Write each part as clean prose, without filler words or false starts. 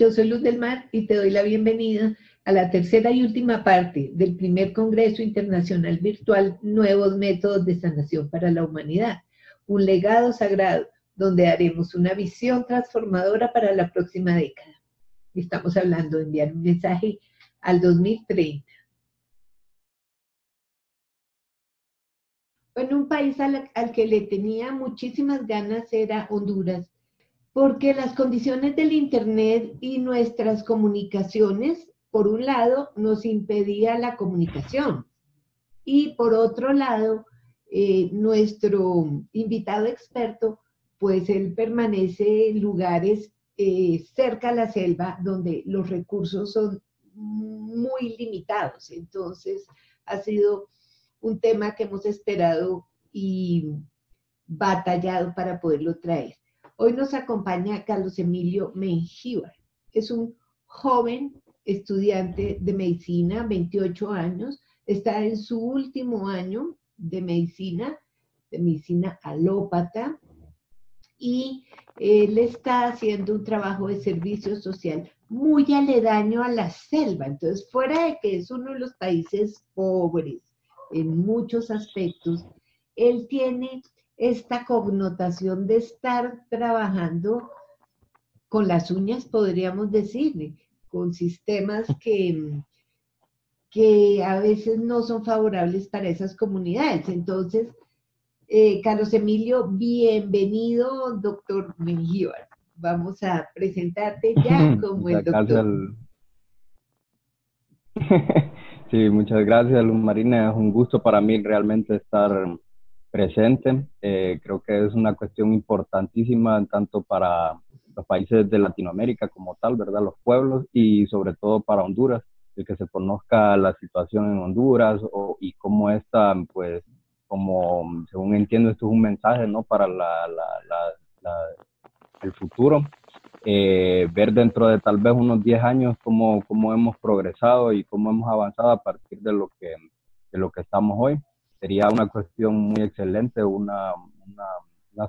yo soy Luz del Mar y te doy la bienvenida a la tercera y última parte del primer Congreso Internacional Virtual Nuevos Métodos de Sanación para la Humanidad, un legado sagrado donde haremos una visión transformadora para la próxima década. Estamos hablando de enviar un mensaje al 2030. Bueno, un país al que le tenía muchísimas ganas era Honduras, porque las condiciones del Internet y nuestras comunicaciones, por un lado, nos impedía la comunicación y por otro lado, nuestro invitado experto, pues él permanece en lugares cerca a la selva donde los recursos son muy limitados. Entonces, ha sido un tema que hemos esperado y batallado para poderlo traer. Hoy nos acompaña Carlos Emilio Mengíbar. Es un joven estudiante de medicina, 28 años, está en su último año de medicina alópata, y él está haciendo un trabajo de servicio social muy aledaño a la selva. Entonces, fuera de que es uno de los países pobres en muchos aspectos, él tiene esta connotación de estar trabajando con las uñas, podríamos decir, con sistemas que a veces no son favorables para esas comunidades. Entonces, Carlos Emilio, bienvenido, doctor Mengíbar. Vamos a presentarte ya como el doctor. Sí, muchas gracias, Luz Marina. Es un gusto para mí realmente estar presente. Creo que es una cuestión importantísima tanto para los países de Latinoamérica como tal, ¿verdad? Los pueblos, y sobre todo para Honduras, el que se conozca la situación en Honduras y cómo esta, pues, como según entiendo, esto es un mensaje, ¿no? Para el futuro. Ver dentro de tal vez unos 10 años cómo hemos progresado y cómo hemos avanzado a partir de lo que estamos hoy. Sería una cuestión muy excelente, una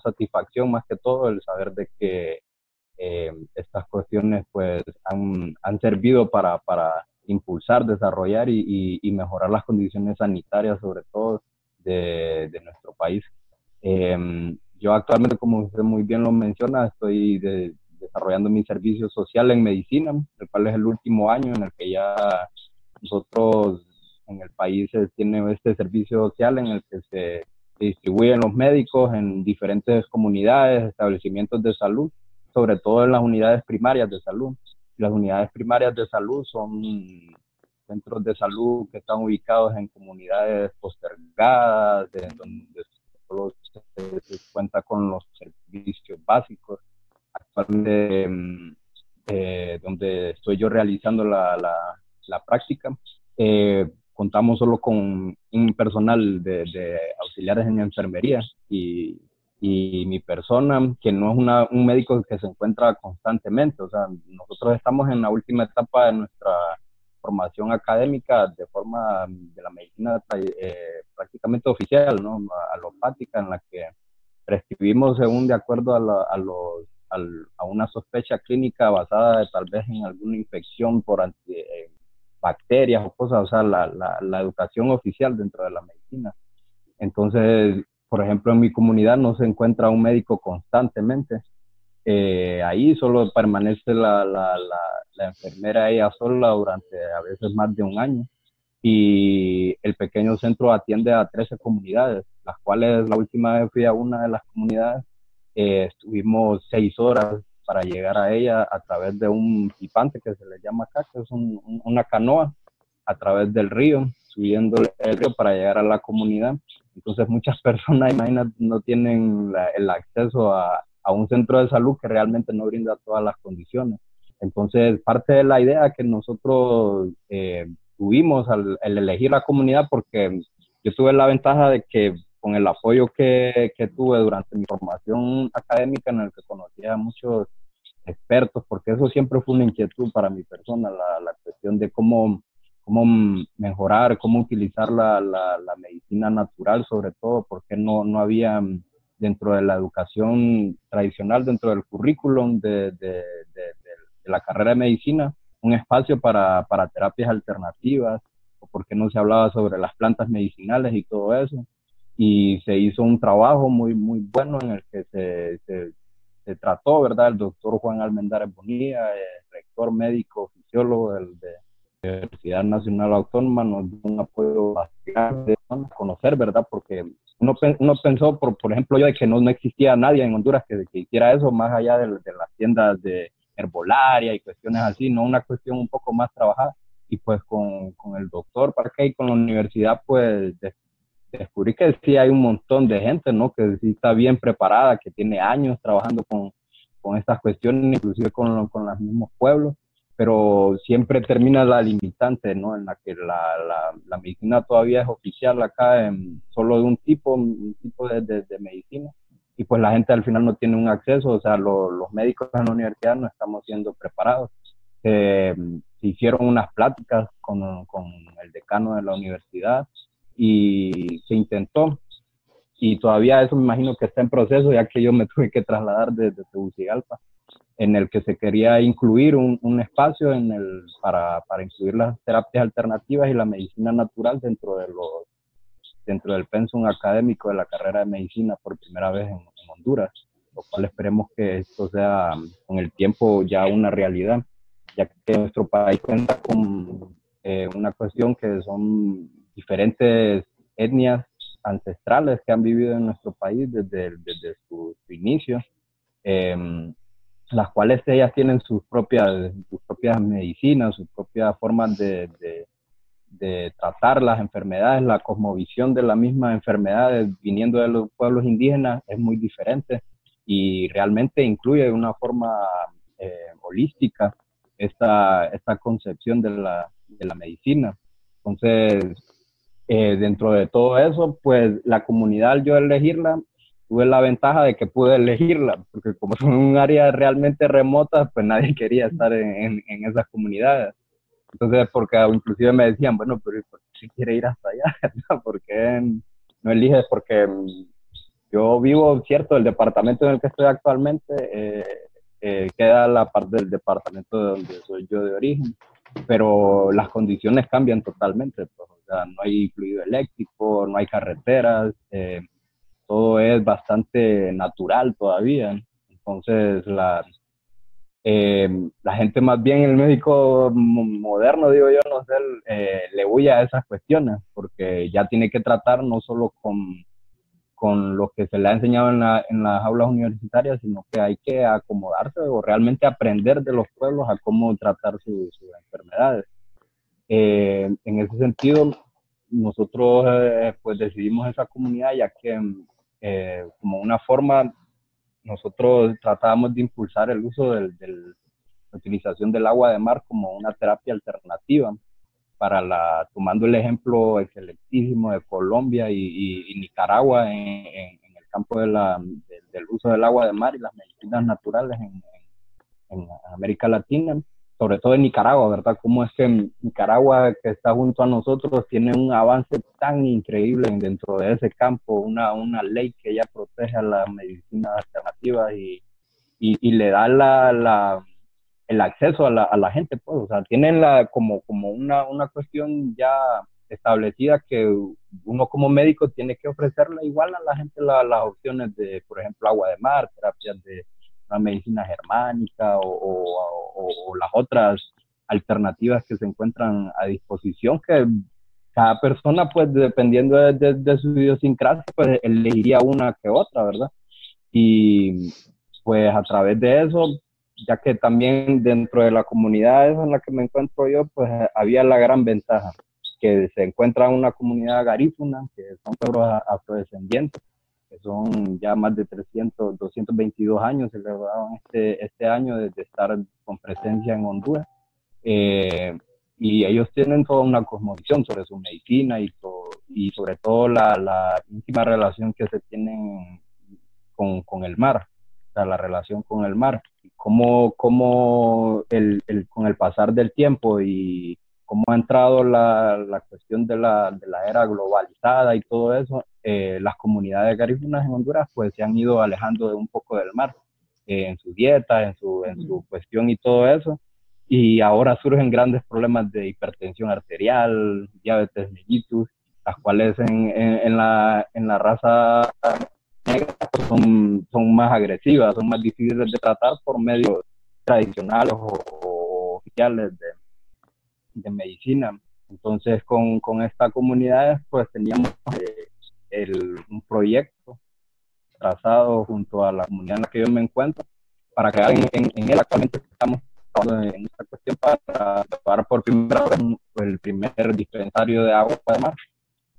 satisfacción más que todo el saber de que estas cuestiones pues han servido para impulsar, desarrollar y mejorar las condiciones sanitarias, sobre todo de nuestro país. Yo actualmente, como usted muy bien lo menciona, estoy desarrollando mi servicio social en medicina, el cual es el último año en el que ya nosotros en el país tiene este servicio social en el que se distribuyen los médicos en diferentes comunidades, establecimientos de salud, sobre todo en las unidades primarias de salud. Las unidades primarias de salud son centros de salud que están ubicados en comunidades postergadas, donde solo se cuenta con los servicios básicos. Actualmente, donde estoy yo realizando la práctica, contamos solo con un personal de auxiliares en enfermería y mi persona, que no es un médico que se encuentra constantemente. O sea, nosotros estamos en la última etapa de nuestra formación académica de forma de la medicina prácticamente oficial, ¿no? Alopática, en la que prescribimos según de acuerdo a una sospecha clínica basada tal vez en alguna infección por bacterias o cosas, o sea, la educación oficial dentro de la medicina. Entonces, por ejemplo, en mi comunidad no se encuentra un médico constantemente. Ahí solo permanece la enfermera ella sola durante a veces más de un año. Y el pequeño centro atiende a 13 comunidades, las cuales la última vez fui a una de las comunidades, estuvimos 6 horas para llegar a ella a través de un tipante que se le llama acá, que es una canoa a través del río, subiendo el río para llegar a la comunidad. Entonces muchas personas, imagínate, no tienen el acceso a un centro de salud que realmente no brinda todas las condiciones. Entonces, parte de la idea que nosotros tuvimos al elegir la comunidad, porque yo tuve la ventaja de que con el apoyo que tuve durante mi formación académica, en el que conocí a muchos expertos, porque eso siempre fue una inquietud para mi persona, la cuestión de cómo mejorar, cómo utilizar la medicina natural, sobre todo porque no había dentro de la educación tradicional, dentro del currículum de de la carrera de medicina un espacio para terapias alternativas, o por qué no se hablaba sobre las plantas medicinales y todo eso. Y se hizo un trabajo muy, muy bueno en el que se trató, ¿verdad? El doctor Juan Almendares Bonilla, rector médico, fisiólogo de la Universidad Nacional Autónoma, nos dio un apoyo bastante a conocer, ¿verdad? Porque uno pensó, por ejemplo, yo, de que no existía nadie en Honduras que hiciera eso, más allá de las tiendas de herbolaria y cuestiones así, no, una cuestión un poco más trabajada. Y pues con el doctor Parque y con la universidad, pues descubrí que sí hay un montón de gente, ¿no? Que sí está bien preparada, que tiene años trabajando con estas cuestiones, inclusive con los mismos pueblos, pero siempre termina la limitante, ¿no? En la que la medicina todavía es oficial acá, solo de un tipo de medicina, y pues la gente al final no tiene un acceso, o sea, los médicos en la universidad no estamos siendo preparados. Se hicieron unas pláticas con el decano de la universidad y se intentó, y todavía eso me imagino que está en proceso, ya que yo me tuve que trasladar desde Tegucigalpa, en el que se quería incluir un espacio para incluir las terapias alternativas y la medicina natural dentro del pensum académico de la carrera de medicina por primera vez en Honduras, lo cual esperemos que esto sea con el tiempo ya una realidad, ya que nuestro país cuenta con una cuestión que son diferentes etnias ancestrales que han vivido en nuestro país desde su inicio, las cuales ellas tienen sus propias medicinas, sus propias formas de tratar las enfermedades, la cosmovisión de la misma enfermedad viniendo de los pueblos indígenas es muy diferente y realmente incluye de una forma holística esta concepción de la medicina. Entonces, dentro de todo eso, pues la comunidad, al yo elegirla, tuve la ventaja de que pude elegirla, porque como son un área realmente remota, pues nadie quería estar en esas comunidades. Entonces, porque inclusive me decían, bueno, pero ¿por qué quiere ir hasta allá? ¿Por qué no eliges? Porque yo vivo, cierto, el departamento en el que estoy actualmente queda la parte del departamento de donde soy yo de origen, pero las condiciones cambian totalmente, pues, o sea, no hay fluido eléctrico, no hay carreteras, todo es bastante natural todavía. Entonces, la gente, más bien el médico moderno, digo yo, no sé, le huye a esas cuestiones, porque ya tiene que tratar no solo con lo que se le ha enseñado en las aulas universitarias, sino que hay que acomodarse o realmente aprender de los pueblos a cómo tratar sus enfermedades. En ese sentido, nosotros pues decidimos esa comunidad, ya que como una forma, nosotros tratábamos de impulsar el uso la utilización del agua de mar como una terapia alternativa tomando el ejemplo excelentísimo de Colombia y Nicaragua en el campo del uso del agua de mar y las medicinas naturales en América Latina, sobre todo en Nicaragua, ¿verdad? Cómo es que Nicaragua, que está junto a nosotros, tiene un avance tan increíble dentro de ese campo, una ley que ya protege a las medicinas alternativas y le da el acceso a la gente, pues, o sea, tienen como una cuestión ya establecida que uno como médico tiene que ofrecerle igual a la gente las opciones de, por ejemplo, agua de mar, terapias de una medicina germánica o las otras alternativas que se encuentran a disposición, que cada persona, pues, dependiendo de su idiosincrasia, pues, elegiría una que otra, ¿verdad? Y pues a través de eso, ya que también dentro de la comunidad en la que me encuentro yo, pues había la gran ventaja que se encuentra una comunidad garífuna, que son pueblos afrodescendientes, que son ya más de 222 años celebraron este año de estar con presencia en Honduras. Y ellos tienen toda una cosmovisión sobre su medicina y sobre todo la íntima relación que se tienen con el mar, o sea, la relación con el mar, cómo con el pasar del tiempo y cómo ha entrado la cuestión de la era globalizada y todo eso, las comunidades garífunas en Honduras pues se han ido alejando de un poco del mar en su dieta, en su cuestión y todo eso. Y ahora surgen grandes problemas de hipertensión arterial, diabetes mellitus, las cuales en la raza negra son más agresivas, son más difíciles de tratar por medios tradicionales o oficiales de medicina. Entonces, con esta comunidad, pues teníamos un proyecto trazado junto a la comunidad en la que yo me encuentro para crear en él. Actualmente estamos trabajando en esta cuestión para preparar por primera vez el primer dispensario de agua de mar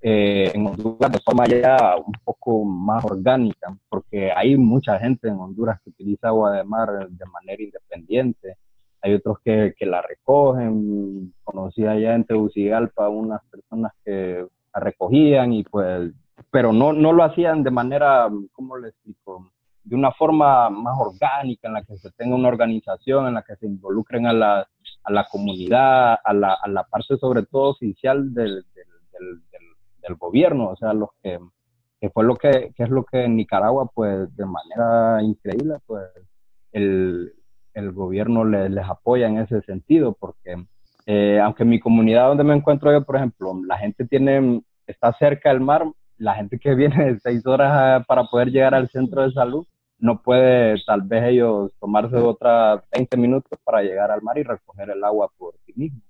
en Honduras de forma ya un poco más orgánica, porque hay mucha gente en Honduras que utiliza agua de mar de manera independiente. Hay otros que la recogen. Conocí allá en Tegucigalpa unas personas que la recogían y pues, pero no lo hacían de manera, ¿cómo le explico? De una forma más orgánica, en la que se tenga una organización, en la que se involucren a la comunidad, a la parte sobre todo oficial del gobierno, o sea, los que fue que es lo que en Nicaragua, pues de manera increíble, pues el gobierno les apoya en ese sentido, porque aunque en mi comunidad donde me encuentro yo, por ejemplo, la gente está cerca del mar, la gente que viene de 6 horas para poder llegar al centro de salud, no puede tal vez ellos tomarse otras 20 minutos para llegar al mar y recoger el agua por sí mismos,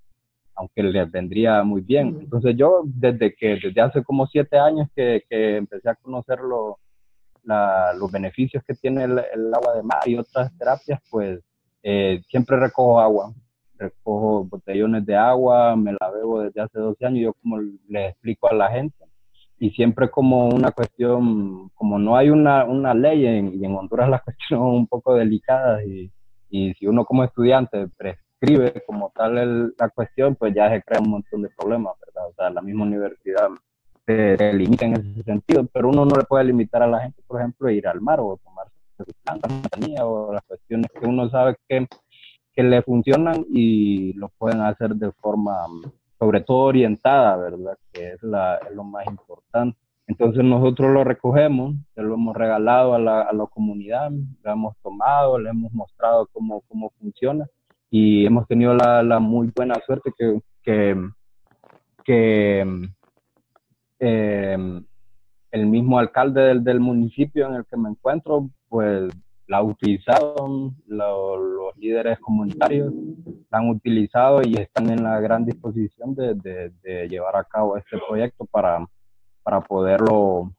aunque les vendría muy bien. Entonces yo, desde hace como 7 años que empecé a conocer los beneficios que tiene el agua de mar y otras terapias, pues siempre recojo botellones de agua, me la bebo desde hace 12 años, yo como les explico a la gente, y siempre como una cuestión, como no hay una ley, y en Honduras las cuestiones son un poco delicadas, y si uno como estudiante prescribe como tal la cuestión, pues ya se crea un montón de problemas, ¿verdad? O sea, la misma universidad te limita en ese sentido, pero uno no le puede limitar a la gente, por ejemplo, ir al mar o tomarse plantas o las cuestiones que uno sabe que le funcionan y lo pueden hacer de forma, sobre todo orientada, ¿verdad? Que es lo más importante. Entonces nosotros lo recogemos, se lo hemos regalado a la comunidad, lo hemos tomado, le hemos mostrado cómo funciona y hemos tenido la muy buena suerte que eh, el mismo alcalde del municipio en el que me encuentro, pues la ha utilizado, los líderes comunitarios la han utilizado y están en la gran disposición de llevar a cabo este proyecto para poderlo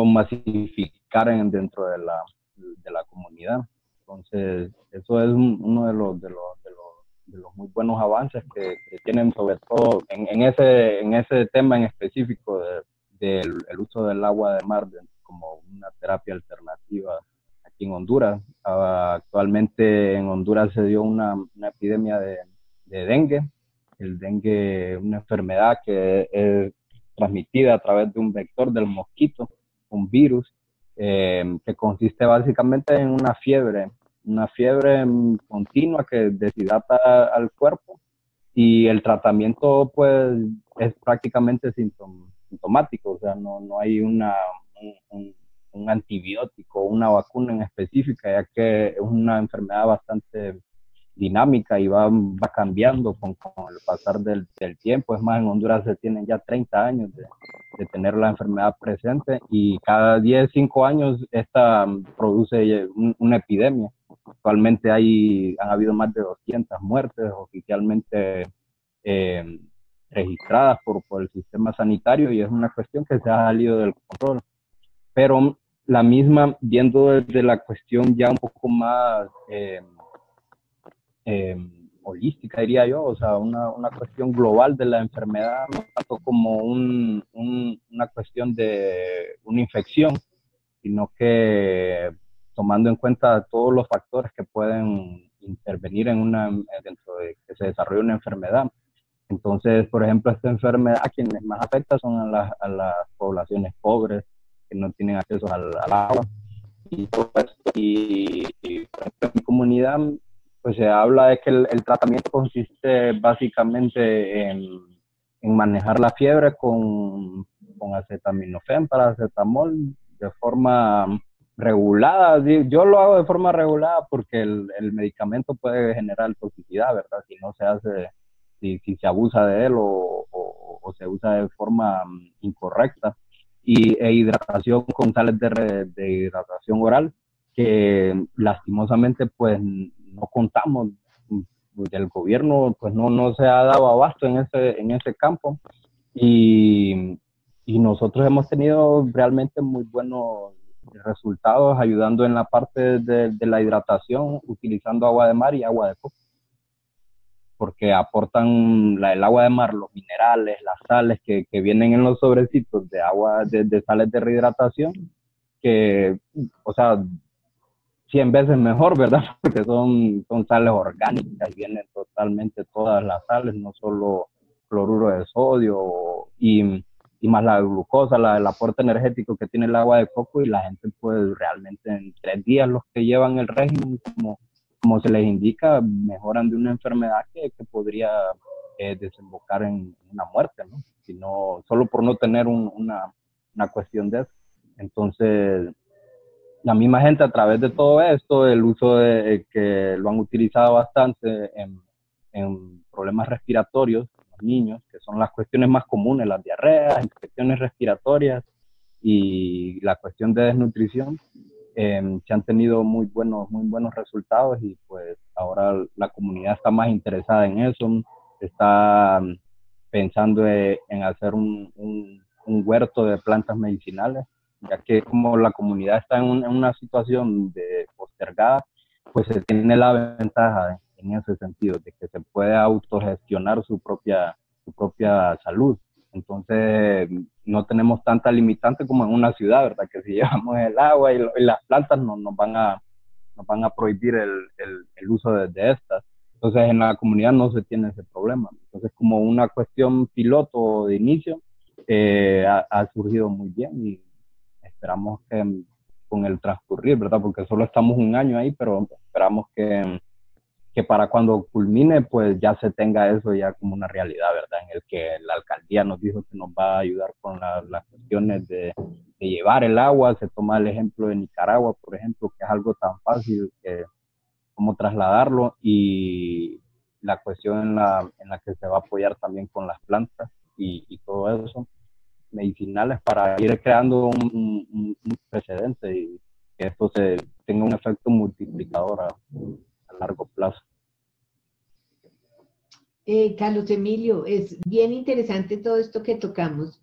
masificar dentro de la comunidad. Entonces, eso es uno de los muy buenos avances que tienen, sobre todo en ese tema en específico del uso del agua de mar como una terapia alternativa aquí en Honduras. Actualmente en Honduras se dio una epidemia de dengue. El dengue es una enfermedad que es transmitida a través de un vector del mosquito, un virus, que consiste básicamente en una fiebre continua que deshidrata al cuerpo, y el tratamiento pues es prácticamente sintomático, o sea, no hay un antibiótico, una vacuna en específica, ya que es una enfermedad bastante dinámica y va cambiando con el pasar del tiempo. Es más, en Honduras se tienen ya 30 años de tener la enfermedad presente, y cada 5 años esta produce una epidemia. Actualmente han habido más de 200 muertes oficialmente eh, registradas por el sistema sanitario, y es una cuestión que se ha salido del control. Pero la misma, viendo desde la cuestión ya un poco más eh, holística, diría yo, o sea, una cuestión global de la enfermedad, no tanto como una cuestión de una infección, sino que tomando en cuenta todos los factores que pueden intervenir dentro de que se desarrolle una enfermedad. Entonces, por ejemplo, esta enfermedad a quienes más afecta son a las poblaciones pobres, que no tienen acceso al agua y todo esto. Y por ejemplo, en mi comunidad, pues se habla de que el tratamiento consiste básicamente en manejar la fiebre con acetaminofén, paracetamol, de forma regulada, yo lo hago de forma regulada porque el medicamento puede generar toxicidad, ¿verdad? Si no se hace, si se abusa de él o se usa de forma incorrecta. E hidratación con sales de hidratación oral, que lastimosamente pues no contamos, el gobierno pues no se ha dado abasto en ese campo, y nosotros hemos tenido realmente muy buenos resultados ayudando en la parte de la hidratación, utilizando agua de mar y agua de coco, porque aportan el agua de mar, los minerales, las sales que vienen en los sobrecitos de agua, de sales de rehidratación, que, o sea, 100 veces mejor, ¿verdad? Porque son sales orgánicas y vienen totalmente todas las sales, no solo cloruro de sodio y más la glucosa, el aporte energético que tiene el agua de coco, y la gente pues realmente en 3 días los que llevan el régimen como se les indica, mejoran de una enfermedad que podría desembocar en una muerte, ¿no? Sino, solo por no tener una cuestión de eso. Entonces, la misma gente a través de todo esto, el uso que lo han utilizado bastante en problemas respiratorios, los niños, que son las cuestiones más comunes, las diarreas, infecciones respiratorias y la cuestión de desnutrición, se han tenido muy buenos resultados, y pues ahora la comunidad está más interesada en eso, está pensando en hacer un huerto de plantas medicinales, ya que como la comunidad está en una situación de postergada, pues se tiene la ventaja en ese sentido, de que se puede autogestionar su propia salud. Entonces, no tenemos tanta limitante como en una ciudad, ¿verdad? Que si llevamos el agua y las plantas nos van a prohibir el uso de estas. Entonces, en la comunidad no se tiene ese problema. Entonces, como una cuestión piloto de inicio, ha surgido muy bien, y esperamos que con el transcurrir, ¿verdad? Porque solo estamos un año ahí, pero esperamos que para cuando culmine, pues ya se tenga eso ya como una realidad, ¿verdad? En el que la alcaldía nos dijo que nos va a ayudar con las cuestiones de llevar el agua. Se toma el ejemplo de Nicaragua, por ejemplo, que es algo tan fácil como trasladarlo, y la cuestión en la que se va a apoyar también con las plantas y todo eso, medicinales, para ir creando un precedente, y que esto tenga un efecto multiplicador a largo plazo. Carlos Emilio, es bien interesante todo esto que tocamos.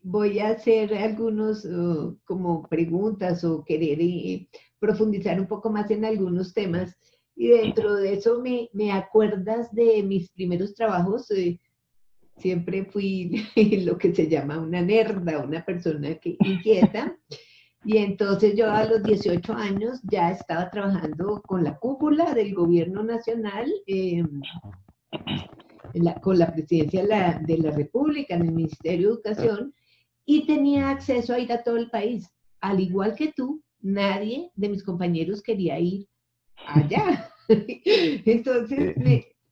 Voy a hacer algunos como preguntas o querer profundizar un poco más en algunos temas, y dentro de eso me acuerdas de mis primeros trabajos. Siempre fui lo que se llama una nerda, una persona que inquieta. Y entonces yo a los 18 años ya estaba trabajando con la cúpula del gobierno nacional, con la presidencia de la República, en el Ministerio de Educación, y tenía acceso a ir a todo el país. Al igual que tú, nadie de mis compañeros quería ir allá. Entonces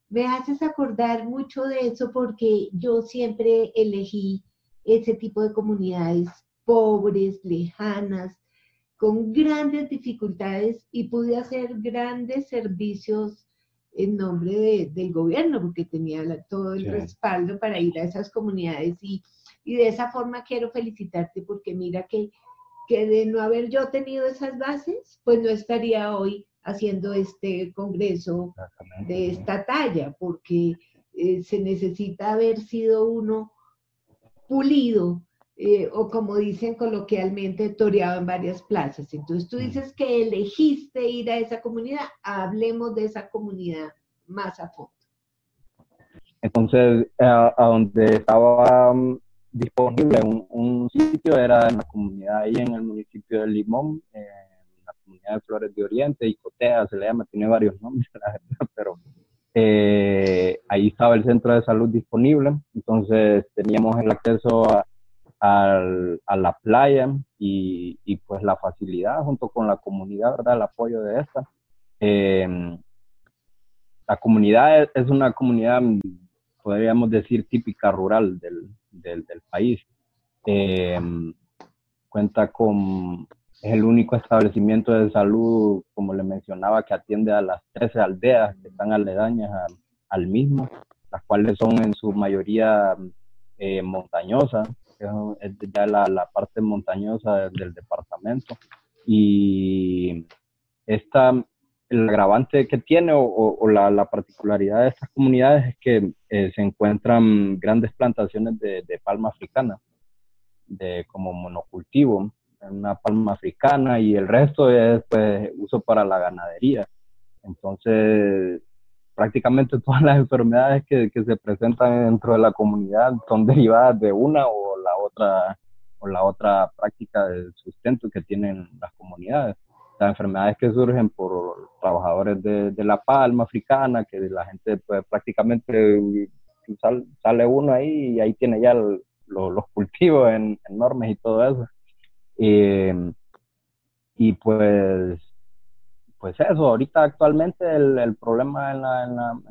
me haces acordar mucho de eso, porque yo siempre elegí ese tipo de comunidades pobres, lejanas, con grandes dificultades, y pude hacer grandes servicios en nombre del gobierno, porque tenía todo el respaldo para ir a esas comunidades, y de esa forma quiero felicitarte, porque mira que de no haber yo tenido esas bases, pues no estaría hoy haciendo este congreso de esta talla, porque se necesita haber sido uno pulido, o como dicen coloquialmente, toreado en varias plazas. Entonces tú dices que elegiste ir a esa comunidad. Hablemos de esa comunidad más a fondo. Entonces, a donde estaba disponible un sitio era en la comunidad, ahí en el municipio de Limón, la comunidad de Flores de Oriente, Icotea se le llama, tiene varios nombres, la verdad, pero ahí estaba el centro de salud disponible. Entonces teníamos el acceso a la playa, y pues la facilidad junto con la comunidad, ¿verdad? El apoyo de esta. La comunidad es una comunidad, podríamos decir, típica rural del país. cuenta con, es el único establecimiento de salud, como le mencionaba, que atiende a las 13 aldeas que están aledañas al mismo, las cuales son en su mayoría montañosas, es ya la parte montañosa del departamento. Y esta, el agravante que tiene o la particularidad de estas comunidades es que se encuentran grandes plantaciones de palma africana, de como monocultivo, una palma africana, y el resto es pues uso para la ganadería. Entonces, prácticamente todas las enfermedades que se presentan dentro de la comunidad son derivadas de una o la otra práctica de sustento que tienen las comunidades. Las enfermedades que surgen por trabajadores de la palma africana, que la gente pues prácticamente sale uno ahí y ahí tiene ya los cultivos enormes y todo eso. Y pues eso, ahorita actualmente el problema en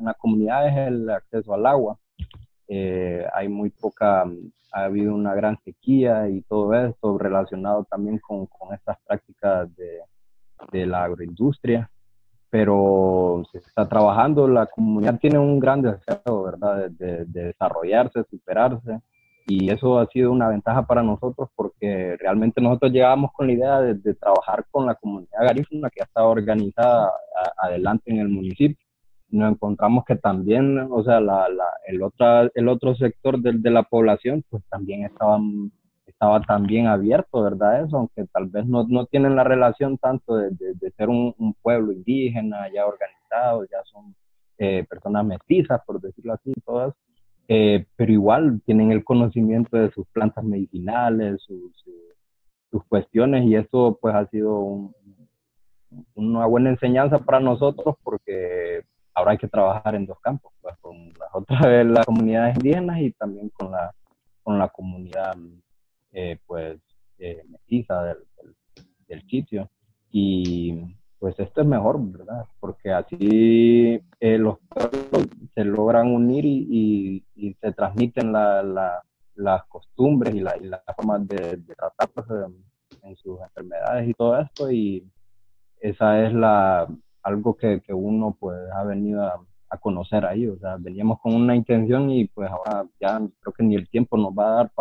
la comunidad es el acceso al agua. Hay muy poca, ha habido una gran sequía y todo esto relacionado también con estas prácticas de la agroindustria, pero se está trabajando, la comunidad tiene un gran deseo, ¿verdad?, de desarrollarse, superarse, y eso ha sido una ventaja para nosotros porque realmente nosotros llegábamos con la idea de trabajar con la comunidad garífuna que ya estaba organizada adelante en el municipio. Nos encontramos que también, o sea, el otro sector de la población, pues también estaba también abierto, ¿verdad? Eso, aunque tal vez no tienen la relación tanto de ser un pueblo indígena ya organizado, ya son personas mestizas, por decirlo así, todas, pero igual tienen el conocimiento de sus plantas medicinales, sus cuestiones, y eso pues ha sido una buena enseñanza para nosotros porque ahora hay que trabajar en dos campos, pues con las otras de las comunidades indígenas y también con la comunidad pues mestiza del sitio. Y pues esto es mejor, ¿verdad? Porque así los pueblos se logran unir y se transmiten las costumbres y las formas de tratarse en sus enfermedades y todo esto, y esa es algo que uno pues ha venido a conocer ahí. O sea, veníamos con una intención y pues ahora ya creo que ni el tiempo nos va a dar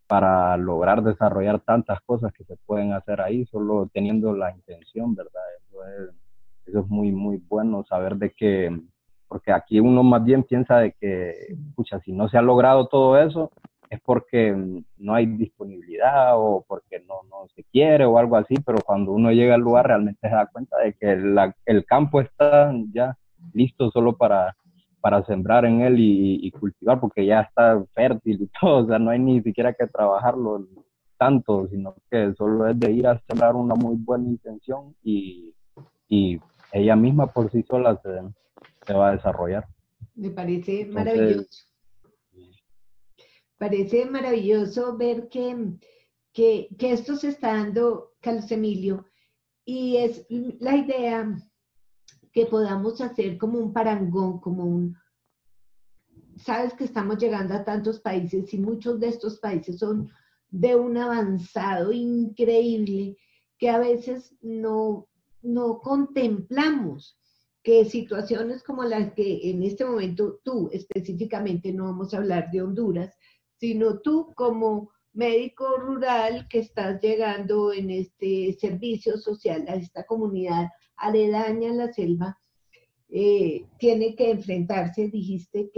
para lograr desarrollar tantas cosas que se pueden hacer ahí, solo teniendo la intención, ¿verdad? Eso es muy, muy bueno saber de que, porque aquí uno más bien piensa de que, pucha, si no se ha logrado todo eso, es porque no hay disponibilidad o porque no se quiere o algo así, pero cuando uno llega al lugar realmente se da cuenta de que el campo está ya listo solo para sembrar en él y cultivar, porque ya está fértil y todo, o sea, no hay ni siquiera que trabajarlo tanto, sino que solo es de ir a sembrar una muy buena intención y ella misma por sí sola se va a desarrollar. Me parece Entonces, maravilloso. Parece maravilloso ver que esto se está dando, Carlos Emilio, y es la idea que podamos hacer como un parangón, como un, sabes que estamos llegando a tantos países y muchos de estos países son de un avanzado increíble que a veces no contemplamos que situaciones como las que en este momento tú específicamente, no vamos a hablar de Honduras, sino tú como médico rural que estás llegando en este servicio social a esta comunidad aledaña a la selva, tiene que enfrentarse, dijiste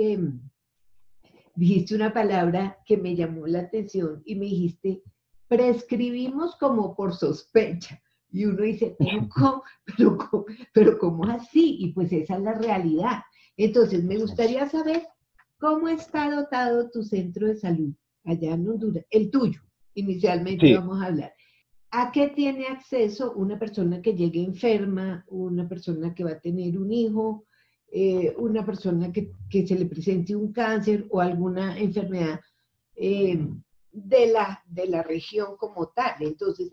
una palabra que me llamó la atención y me dijiste, prescribimos como por sospecha. Y uno dice, pero ¿cómo así? Y pues esa es la realidad. Entonces, me gustaría saber cómo está dotado tu centro de salud allá en Honduras, el tuyo, inicialmente sí, vamos a hablar. ¿A qué tiene acceso una persona que llegue enferma, una persona que va a tener un hijo, una persona que se le presente un cáncer o alguna enfermedad de la región como tal? Entonces,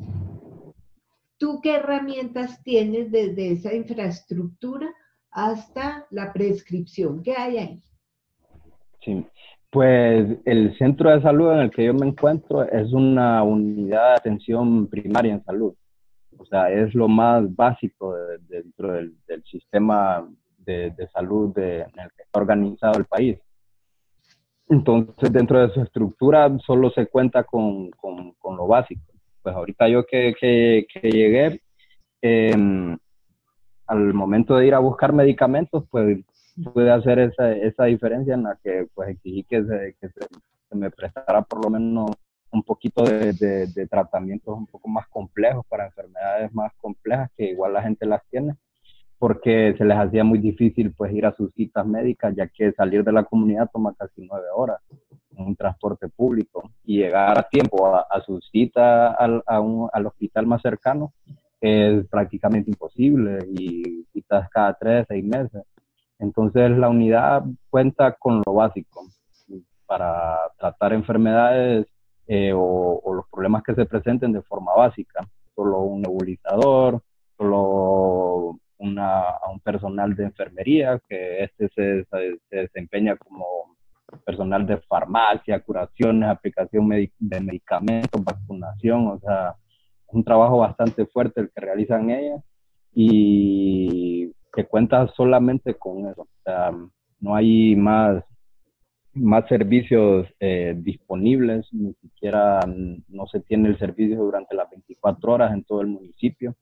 ¿tú qué herramientas tienes desde esa infraestructura hasta la prescripción que hay ahí? sí. Pues el centro de salud en el que yo me encuentro es una unidad de atención primaria en salud. O sea, es lo más básico dentro del sistema de salud en el que está organizado el país. Entonces, dentro de su estructura solo se cuenta con lo básico. Pues ahorita yo que llegué, eh, al momento de ir a buscar medicamentos, pues pude hacer esa diferencia en la que pues exigí se me prestara por lo menos un poquito de tratamientos un poco más complejos para enfermedades más complejas que igual la gente las tiene, porque se les hacía muy difícil pues ir a sus citas médicas, ya que salir de la comunidad toma casi 9 horas en un transporte público y llegar a tiempo a su cita al hospital más cercano es prácticamente imposible y citas cada 3, 6 meses. Entonces la unidad cuenta con lo básico para tratar enfermedades o los problemas que se presenten de forma básica. Solo un nebulizador, solo a un personal de enfermería, que se desempeña como personal de farmacia, curaciones, aplicación de medicamentos, vacunación, o sea, es un trabajo bastante fuerte el que realizan ellas y que cuenta solamente con eso. O sea, no hay más servicios disponibles, ni siquiera no se tiene el servicio durante las 24 horas en todo el municipio.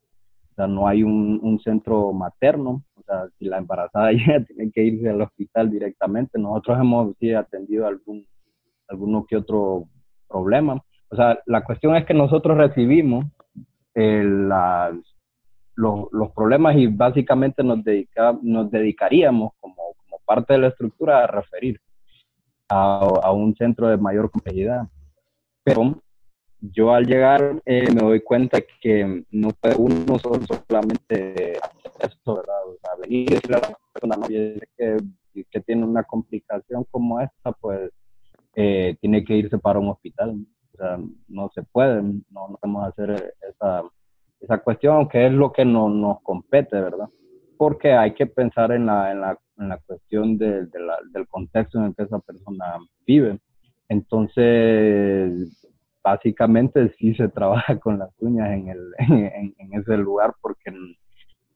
O sea, no hay un centro materno. O sea, si la embarazada ya tiene que irse al hospital directamente. Nosotros hemos sí, atendido alguno que otro problema. O sea, la cuestión es que nosotros recibimos los problemas y básicamente nos dedicaríamos como parte de la estructura a referir a un centro de mayor complejidad. Pero yo al llegar me doy cuenta que no puede uno solamente hacer eso, ¿verdad? O sea, venir y decirle a la persona, no, que tiene una complicación como esta, pues tiene que irse para un hospital. O sea, no se puede, no podemos hacer esa cuestión, aunque es lo que nos compete, ¿verdad? Porque hay que pensar en la cuestión del contexto en el que esa persona vive. Entonces, básicamente sí se trabaja con las uñas en ese lugar porque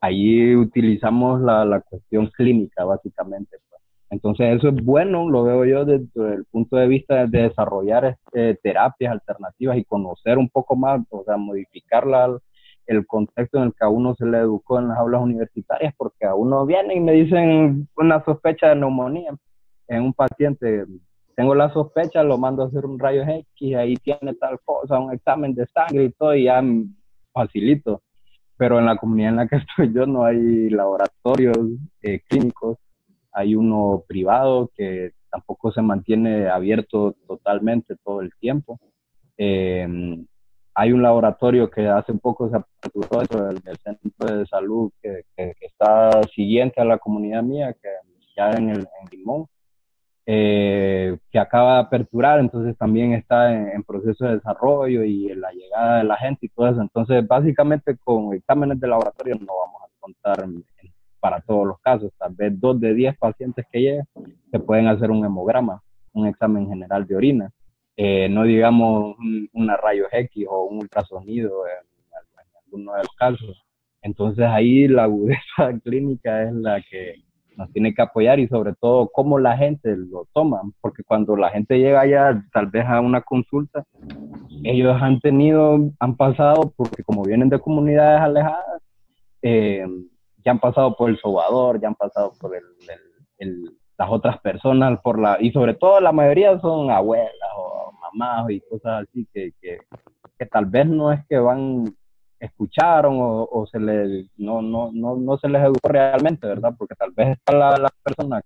ahí utilizamos la cuestión clínica, básicamente. Pues. Entonces, eso es bueno, lo veo yo desde el punto de vista de desarrollar terapias alternativas y conocer un poco más, o sea, modificar el contexto en el que a uno se le educó en las aulas universitarias, porque a uno viene y me dicen una sospecha de neumonía en un paciente. Tengo la sospecha, lo mando a hacer un rayo X, ahí tiene tal cosa, un examen de sangre y todo, y ya facilito. Pero en la comunidad en la que estoy yo no hay laboratorios clínicos, hay uno privado que tampoco se mantiene abierto totalmente todo el tiempo. Hay un laboratorio que hace poco se aperturó dentro del centro de salud que está siguiente a la comunidad mía, que ya en Limón, que acaba de aperturar, entonces también está en proceso de desarrollo y en la llegada de la gente y todo eso. Entonces, básicamente con exámenes de laboratorio no vamos a contar para todos los casos. Tal vez 2 de 10 pacientes que lleguen se pueden hacer un hemograma, un examen general de orina. No digamos una rayos X o un ultrasonido en alguno de los casos. Entonces ahí la agudeza clínica es la que nos tiene que apoyar y sobre todo cómo la gente lo toma, porque cuando la gente llega ya tal vez a una consulta, ellos han pasado, porque como vienen de comunidades alejadas, ya han pasado por el sobador, ya han pasado por las otras personas, y sobre todo la mayoría son abuelas o mamás y cosas así que tal vez no es que escucharon o no se les educó realmente, ¿verdad? Porque tal vez está la persona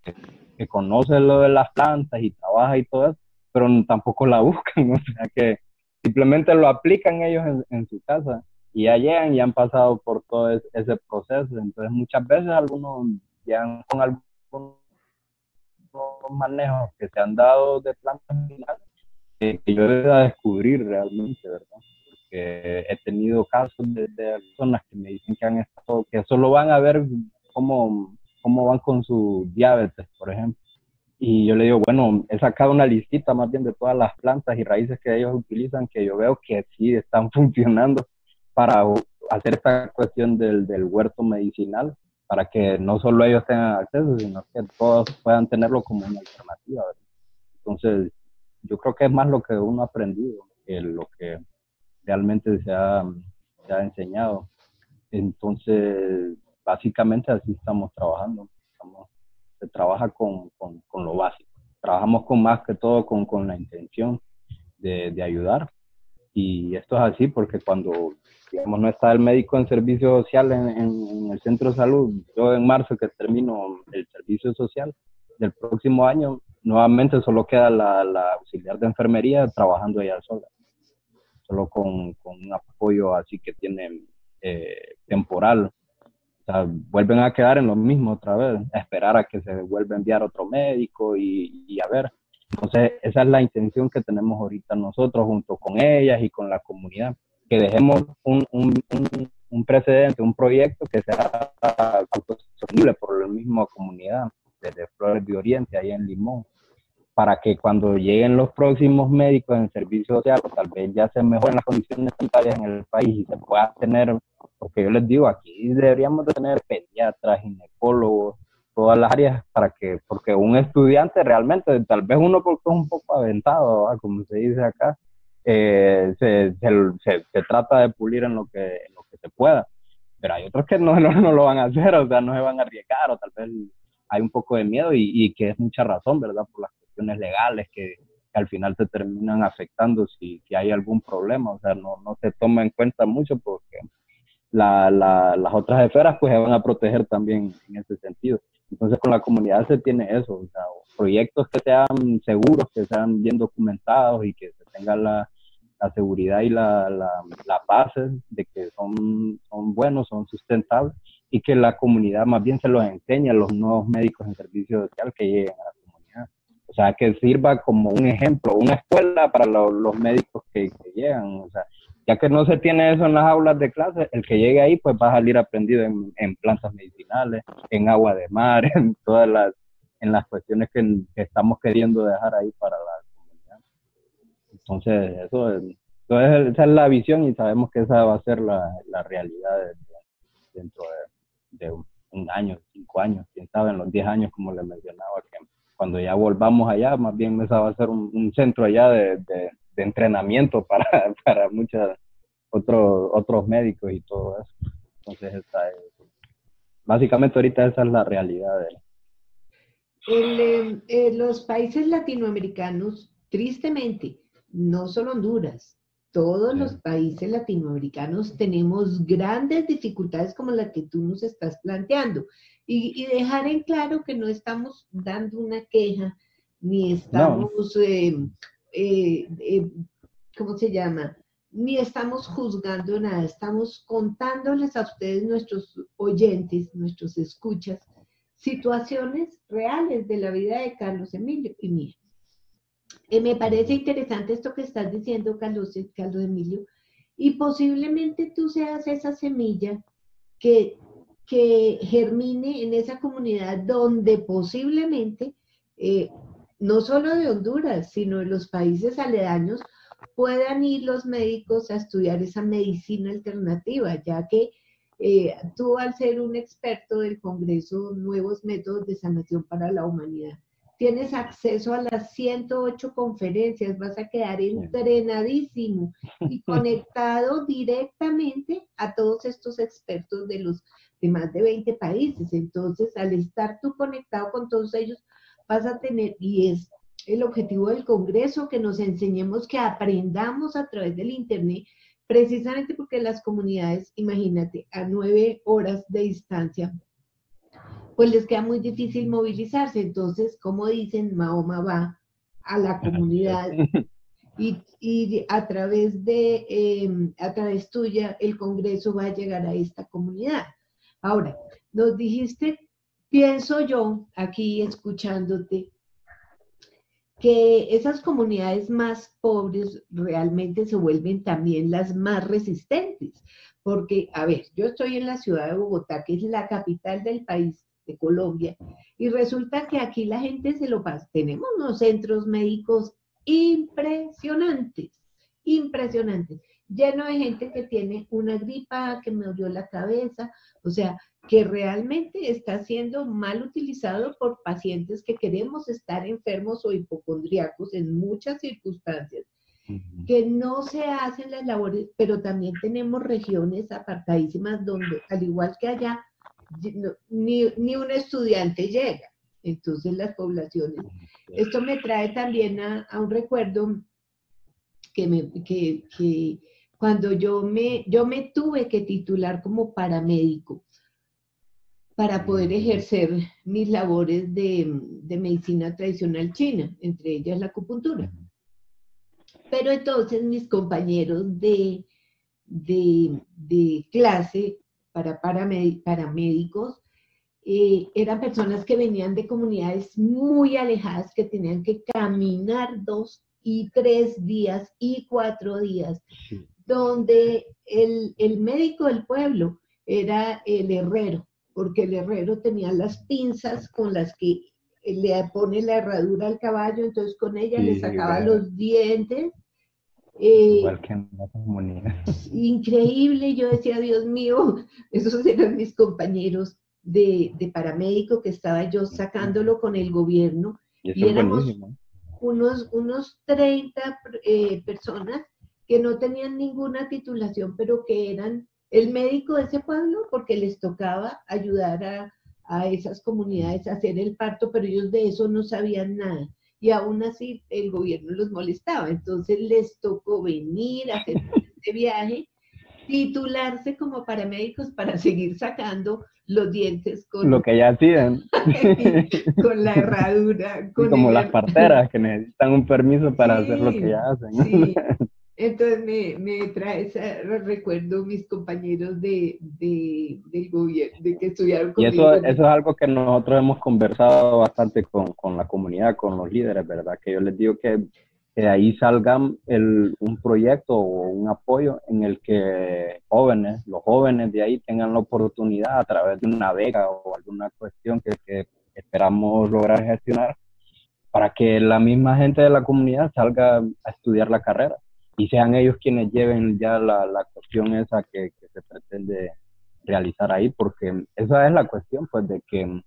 que conoce lo de las plantas y trabaja y todo eso, pero tampoco la buscan, o sea que simplemente lo aplican ellos en su casa y ya llegan y han pasado por todo ese proceso. Entonces muchas veces algunos llegan con algunos manejos que se han dado de plantas medicinales que yo he a descubrir realmente, ¿verdad? Porque he tenido casos de personas que me dicen que han estado, que solo van a ver cómo van con su diabetes, por ejemplo. Y yo le digo, bueno, he sacado una listita más bien de todas las plantas y raíces que ellos utilizan, que yo veo que sí están funcionando para hacer esta cuestión del huerto medicinal, para que no solo ellos tengan acceso, sino que todos puedan tenerlo como una alternativa, ¿verdad? Entonces, yo creo que es más lo que uno ha aprendido que lo que realmente se ha enseñado. Entonces, básicamente así estamos trabajando. Se trabaja con lo básico. Trabajamos con más que todo con la intención de ayudar. Y esto es así porque cuando, digamos, no está el médico en servicio social en el centro de salud, yo en marzo que termino el servicio social del próximo año, nuevamente solo queda la auxiliar de enfermería trabajando ella sola, solo con un apoyo así que tiene temporal. O sea, vuelven a quedar en lo mismo otra vez, a esperar a que se vuelva a enviar otro médico y a ver. Entonces, esa es la intención que tenemos ahorita nosotros junto con ellas y con la comunidad, que dejemos un precedente, un proyecto que sea autosostenible por la misma comunidad de Flores de Oriente, ahí en Limón, para que cuando lleguen los próximos médicos en servicio social, pues tal vez ya se mejoren las condiciones sanitarias en el país y se pueda tener, porque yo les digo, aquí deberíamos de tener pediatras, ginecólogos, todas las áreas para que, porque un estudiante realmente, tal vez uno porque es un poco aventado, ¿verdad? Como se dice acá, se trata de pulir en lo que se pueda, pero hay otros que no lo van a hacer, o sea, no se van a arriesgar, o tal vez hay un poco de miedo y que es mucha razón, ¿verdad? Por las cuestiones legales que al final te terminan afectando si hay algún problema, o sea, no se toma en cuenta mucho porque las otras esferas pues se van a proteger también en ese sentido. Entonces con la comunidad se tiene eso, o sea, proyectos que sean seguros, que sean bien documentados y que se tenga la seguridad y la base de que son buenos, son sustentables y que la comunidad más bien se los enseñe a los nuevos médicos en servicio social que lleguen a la comunidad. O sea, que sirva como un ejemplo, una escuela para los médicos que llegan. O sea, ya que no se tiene eso en las aulas de clase, el que llegue ahí pues va a salir aprendido en plantas medicinales, en agua de mar, en todas en las cuestiones que estamos queriendo dejar ahí para la comunidad. Entonces, esa es la visión y sabemos que esa va a ser la realidad dentro de un año, 5 años, quién sabe, en los 10 años, como les mencionaba, que cuando ya volvamos allá, más bien esa va a ser un centro allá de entrenamiento para muchos otros médicos y todo eso. Entonces, básicamente ahorita esa es la realidad de Los países latinoamericanos, tristemente, no solo Honduras, todos sí. los países latinoamericanos tenemos grandes dificultades como la que tú nos estás planteando. Y dejar en claro que no estamos dando una queja, ni No, estamos, ¿cómo se llama? Ni estamos juzgando nada, estamos contándoles a ustedes, nuestros oyentes, nuestros escuchas, situaciones reales de la vida de Carlos Emilio y mía. Me parece interesante esto que estás diciendo, Carlos Emilio, y posiblemente tú seas esa semilla que, que germine en esa comunidad donde posiblemente, no solo de Honduras, sino de los países aledaños, puedan ir los médicos a estudiar esa medicina alternativa, ya que tú al ser un experto del Congreso Nuevos Métodos de Sanación para la Humanidad, tienes acceso a las 108 conferencias, vas a quedar entrenadísimo y conectado directamente a todos estos expertos de más de 20 países. Entonces, al estar tú conectado con todos ellos, vas a tener, y es el objetivo del Congreso, que nos enseñemos, que aprendamos a través del Internet, precisamente porque las comunidades, imagínate, a 9 horas de distancia, pues les queda muy difícil movilizarse. Entonces, como dicen, Mahoma va a la comunidad y a través tuya, el Congreso va a llegar a esta comunidad. Ahora, nos dijiste, pienso yo, aquí escuchándote, que esas comunidades más pobres realmente se vuelven también las más resistentes. Porque, a ver, yo estoy en la ciudad de Bogotá, que es la capital del país, de Colombia, y resulta que aquí la gente se lo pasa. Tenemos unos centros médicos impresionantes, impresionantes, lleno de gente que tiene una gripa, que me dolió la cabeza, o sea, que realmente está siendo mal utilizado por pacientes que queremos estar enfermos o hipocondríacos en muchas circunstancias, que no se hacen las labores, pero también tenemos regiones apartadísimas donde, al igual que allá, ni un estudiante llega. Entonces las poblaciones, esto me trae también a un recuerdo que cuando yo me tuve que titular como paramédico para poder ejercer mis labores de medicina tradicional china, entre ellas la acupuntura. Pero entonces mis compañeros de clase para paramédicos eran personas que venían de comunidades muy alejadas, que tenían que caminar 2 y 3 días y 4 días, donde el médico del pueblo era el herrero, porque el herrero tenía las pinzas con las que le pone la herradura al caballo, entonces con ella le sacaba los dientes. Igual que en la comunidad. Increíble, yo decía, Dios mío, esos eran mis compañeros de paramédico, que estaba yo sacándolo con el gobierno, y éramos unos 30 personas que no tenían ninguna titulación, pero que eran el médico de ese pueblo, porque les tocaba ayudar a esas comunidades a hacer el parto, pero ellos de eso no sabían nada. Y aún así el gobierno los molestaba. Entonces les tocó venir a hacer este viaje, titularse como paramédicos para seguir sacando los dientes con lo que ya hacían. Con la herradura. Con como las parteras que necesitan un permiso para hacer lo que ya hacen. Sí. Entonces me trae ese recuerdo mis compañeros del gobierno, de que estudiaron conmigo. Y eso es algo que nosotros hemos conversado bastante con la comunidad, con los líderes, ¿verdad? Que yo les digo que de ahí salga un proyecto o un apoyo en el que los jóvenes de ahí tengan la oportunidad a través de una beca o alguna cuestión que esperamos lograr gestionar, para que la misma gente de la comunidad salga a estudiar la carrera y sean ellos quienes lleven ya la cuestión esa que se pretende realizar ahí, porque esa es la cuestión, pues, de que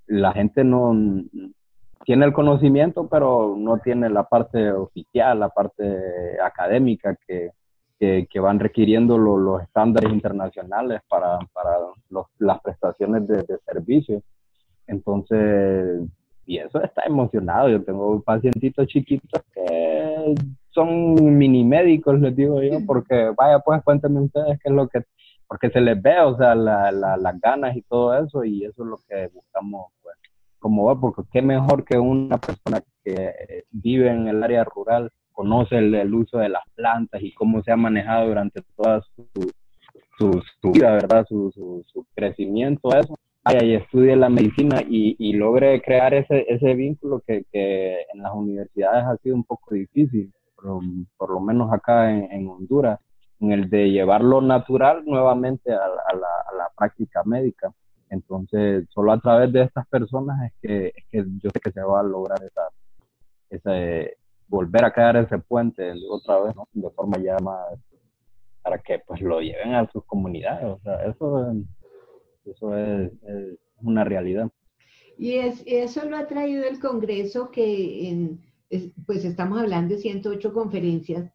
la gente no tiene el conocimiento, pero no tiene la parte oficial, la parte académica que van requiriendo los estándares internacionales para las prestaciones de servicios. Entonces, y eso está emocionado. Yo tengo pacientitos chiquitos que son mini médicos, les digo yo, porque vaya, pues cuéntenme ustedes qué es lo que, porque se les ve, o sea, las ganas y todo eso, y eso es lo que buscamos, pues, como ver, porque qué mejor que una persona que vive en el área rural, conoce el uso de las plantas y cómo se ha manejado durante toda su vida, ¿verdad? Su crecimiento, eso. Y estudie la medicina y logre crear ese vínculo que en las universidades ha sido un poco difícil, por lo menos acá en Honduras, en el de llevar lo natural nuevamente a la práctica médica. Entonces, solo a través de estas personas es que yo sé que se va a lograr volver a crear ese puente otra vez, ¿no? De forma ya más, para que pues lo lleven a sus comunidades. O sea, eso es una realidad. Y eso lo ha traído el Congreso, que pues estamos hablando de 108 conferencias.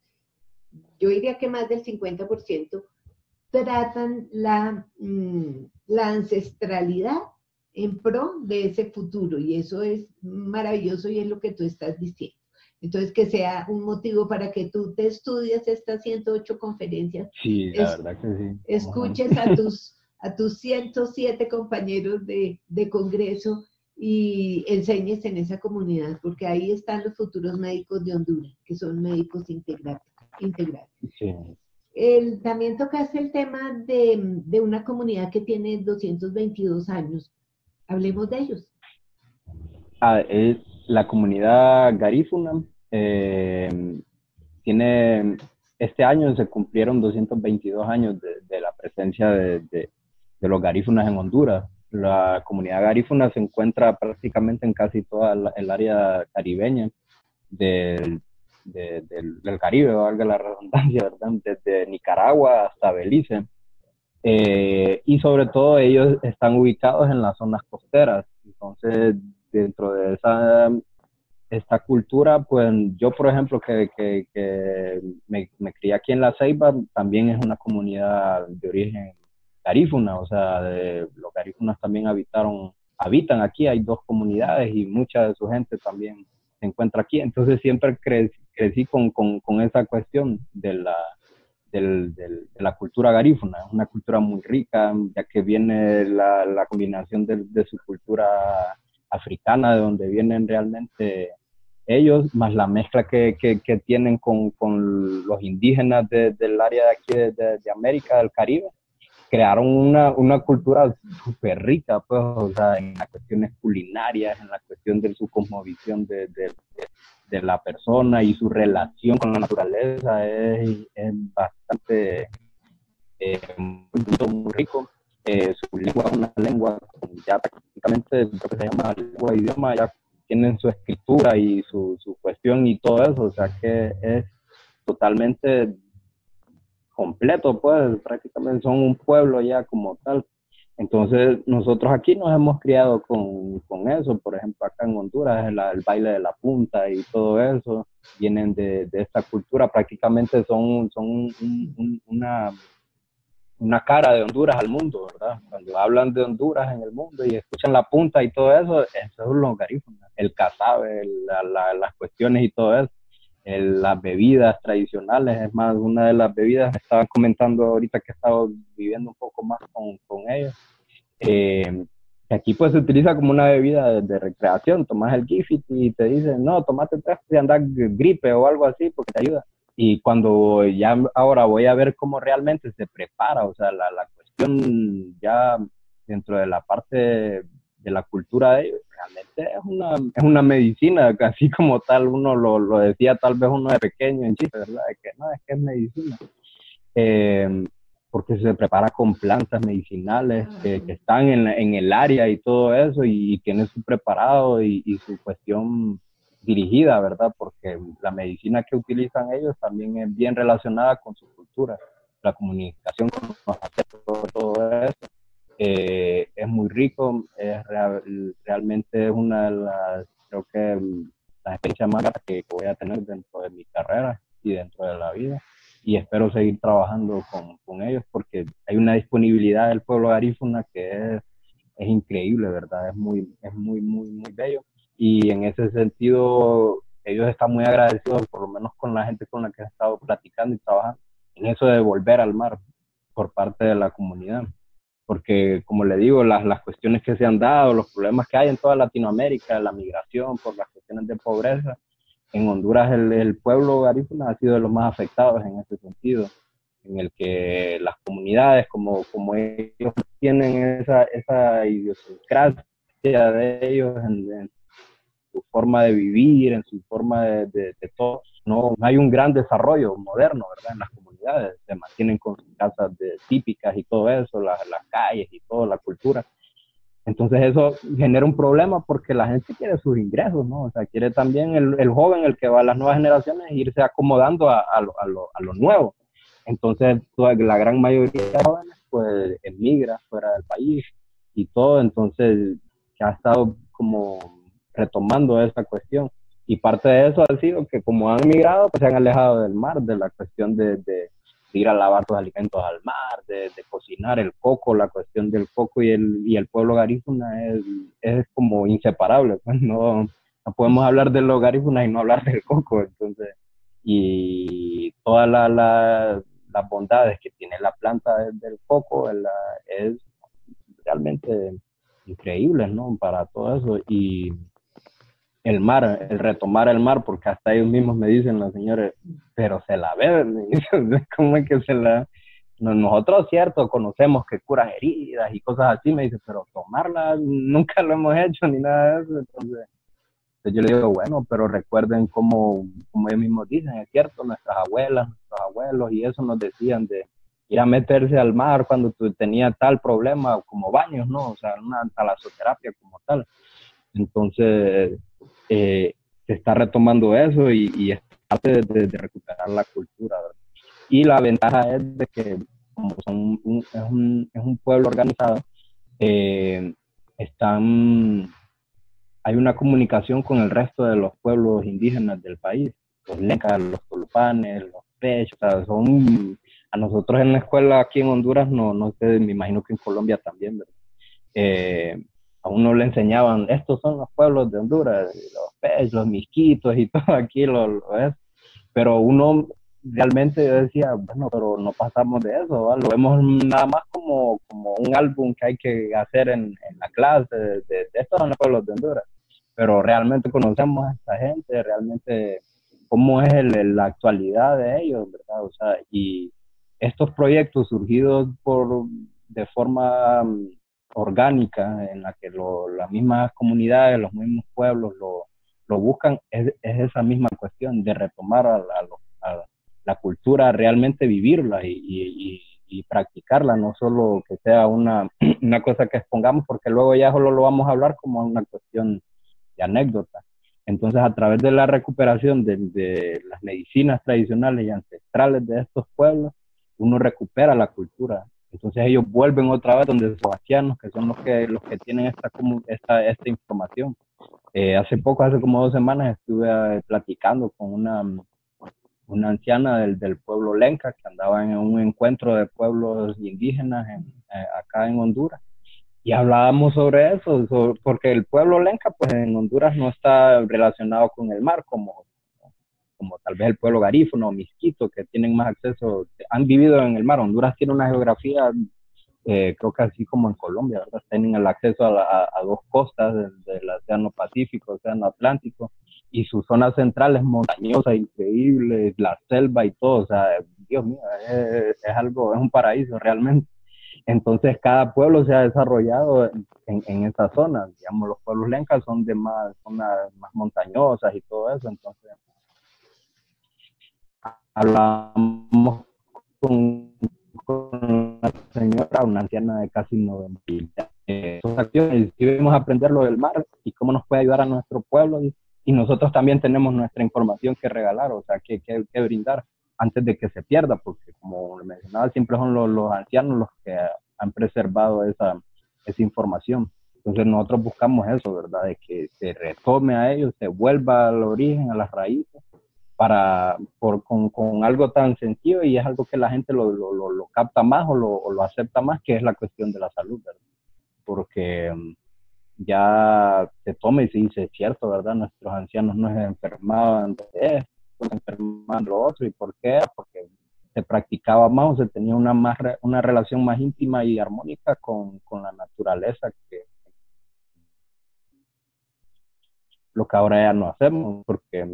Yo diría que más del 50% tratan la ancestralidad en pro de ese futuro, y eso es maravilloso y es lo que tú estás diciendo. Entonces, que sea un motivo para que tú te estudies estas 108 conferencias. Sí, la verdad que sí. Escuches a tus 107 compañeros de Congreso y enseñes en esa comunidad, porque ahí están los futuros médicos de Honduras, que son médicos integrales. Sí. También tocaste el tema de una comunidad que tiene 222 años. Hablemos de ellos. Es la comunidad garífuna. Este año se cumplieron 222 años de la presencia de los garífunas en Honduras. la comunidad garífuna se encuentra prácticamente en casi toda el área caribeña del, del Caribe, valga la redundancia, ¿verdad? Desde Nicaragua hasta Belice. Y sobre todo ellos están ubicados en las zonas costeras. Entonces, dentro de esta cultura, pues yo, por ejemplo, que me crié aquí en La Ceiba, también es una comunidad de origen garífuna, o sea, los garífunas también habitan aquí, hay dos comunidades y mucha de su gente también se encuentra aquí. Entonces siempre crecí con esa cuestión de la cultura garífuna. Es una cultura muy rica, ya que viene la combinación de su cultura africana, de donde vienen realmente ellos, más la mezcla que tienen con los indígenas del área de aquí de América, del Caribe. Crearon una cultura súper rica, pues, o sea, en las cuestiones culinarias, en la cuestión de su cosmovisión de la persona y su relación con la naturaleza es bastante muy rico. Su lengua es una lengua ya prácticamente lo que se llama lengua de idioma, ya tienen su escritura y su cuestión y todo eso, o sea que es totalmente completo, pues prácticamente son un pueblo ya como tal. Entonces nosotros aquí nos hemos criado con eso, por ejemplo acá en Honduras el baile de la punta y todo eso, vienen de esta cultura, prácticamente son una cara de Honduras al mundo, ¿verdad? Cuando hablan de Honduras en el mundo y escuchan la punta y todo eso, eso es los garífunas, el casabe, las cuestiones y todo eso. Las bebidas tradicionales, es más, una de las bebidas, me estaban comentando ahorita que he estado viviendo un poco más con ellos, que aquí pues se utiliza como una bebida de recreación, tomas el Gifit y te dicen, no, tomate 3 si andas gripe o algo así porque te ayuda. Y cuando ya ahora voy a ver cómo realmente se prepara, o sea, la cuestión ya dentro de la parte de la cultura de ellos, realmente es una medicina, así como tal uno lo decía tal vez uno de pequeño en chiste, ¿verdad? De que no, es que es medicina. Eh, porque se prepara con plantas medicinales que están en el área y todo eso, y tiene su preparado y su cuestión dirigida, ¿verdad? Porque la medicina que utilizan ellos también es bien relacionada con su cultura, la comunicación con los ancestros, todo eso. Es muy rico, realmente es una de las, creo que las experiencias más gratas que voy a tener dentro de mi carrera y dentro de la vida. Y espero seguir trabajando con ellos porque hay una disponibilidad del pueblo garífuna que es increíble, ¿verdad? Muy bello. Y en ese sentido, ellos están muy agradecidos, por lo menos con la gente con la que he estado platicando y trabajando, en eso de volver al mar por parte de la comunidad. Porque, como le digo, las cuestiones que se han dado, los problemas que hay en toda Latinoamérica, la migración por las cuestiones de pobreza, en Honduras el pueblo garífuna ha sido de los más afectados en ese sentido, en el que las comunidades, como ellos tienen esa idiosincrasia de ellos en su forma de vivir, en su forma de todo, no hay un gran desarrollo moderno, ¿verdad? En las comunidades, se mantienen con sus casas típicas y todo eso, las calles y toda la cultura. Entonces eso genera un problema porque la gente quiere sus ingresos, ¿no? O sea, quiere también el joven, el que va a las nuevas generaciones, irse acomodando a lo nuevo. Entonces la gran mayoría de jóvenes pues emigra fuera del país y todo, entonces ha estado como retomando esa cuestión. Y parte de eso ha sido que como han migrado, pues se han alejado del mar, de la cuestión de ir a lavar tus alimentos al mar, de cocinar el coco, la cuestión del coco y el pueblo garífuna es como inseparable, pues no podemos hablar de los garífunas y no hablar del coco, entonces, y todas las bondades que tiene la planta del coco es realmente increíble, ¿no? Para todo eso, y el mar, el retomar el mar, porque hasta ellos mismos me dicen los señores, pero se la beben, me dicen, ¿cómo es que se la...? Nosotros, cierto, conocemos que curan heridas y cosas así, me dice, pero tomarla nunca lo hemos hecho ni nada de eso, entonces yo le digo, bueno, pero recuerden como ellos mismos dicen, es cierto, nuestras abuelas, nuestros abuelos y eso nos decían de ir a meterse al mar cuando tú tenías tal problema como baños, ¿no? O sea, una talasoterapia como tal. Entonces, se está retomando eso y es parte de recuperar la cultura, ¿verdad? Y la ventaja es de que como es un pueblo organizado, eh, hay una comunicación con el resto de los pueblos indígenas del país, los Lencas, los Tolupanes, los Pech, o sea, a nosotros en la escuela aquí en Honduras, no sé, me imagino que en Colombia también, ¿verdad? A uno le enseñaban, estos son los pueblos de Honduras, los Pech, los Misquitos y todo aquí lo es, pero uno realmente yo decía, bueno, pero no pasamos de eso, ¿vale? Lo vemos nada más como un álbum que hay que hacer en la clase, de estos son los pueblos de Honduras, pero realmente conocemos a esta gente, realmente cómo es la actualidad de ellos, ¿verdad? O sea, y estos proyectos surgidos de forma orgánica, en la que las mismas comunidades, los mismos pueblos lo buscan, es esa misma cuestión de retomar a la cultura, realmente vivirla y practicarla, no solo que sea una cosa que expongamos, porque luego ya solo lo vamos a hablar como una cuestión de anécdota. Entonces, a través de la recuperación de las medicinas tradicionales y ancestrales de estos pueblos, uno recupera la cultura. Entonces ellos vuelven otra vez donde los sebastianos, que son los que tienen esta información. Hace como 2 semanas, estuve platicando con una anciana del pueblo Lenca, que andaba en un encuentro de pueblos indígenas acá en Honduras. Y hablábamos sobre eso, porque el pueblo Lenca, pues en Honduras no está relacionado con el mar, como tal vez el pueblo garífuno o Misquito, que tienen más acceso, han vivido en el mar. Honduras tiene una geografía, creo que así como en Colombia, ¿verdad? Tienen el acceso a 2 costas del Océano Pacífico, Océano Atlántico, y su zona central es montañosa, increíble, la selva y todo, o sea, Dios mío, es un paraíso realmente. Entonces cada pueblo se ha desarrollado en esa zona, digamos, los pueblos lencas son de zonas más montañosas y todo eso. Entonces hablamos con una señora, una anciana de casi 90 acciones, y debemos aprender lo del mar y cómo nos puede ayudar a nuestro pueblo, y nosotros también tenemos nuestra información que regalar, o sea, que brindar antes de que se pierda, porque como mencionaba, siempre son los ancianos los que han preservado esa información. Entonces nosotros buscamos eso, ¿verdad? De que se retome a ellos, se vuelva al origen, a las raíces, con algo tan sencillo, y es algo que la gente lo capta más o lo acepta más, que es la cuestión de la salud, ¿verdad? Porque ya se toma y se dice, es cierto, ¿verdad? Nuestros ancianos no se enfermaban de esto, se enfermaban de lo otro. ¿Y por qué? Porque se practicaba más, o se tenía una relación más íntima y armónica con la naturaleza, que lo que ahora ya no hacemos, porque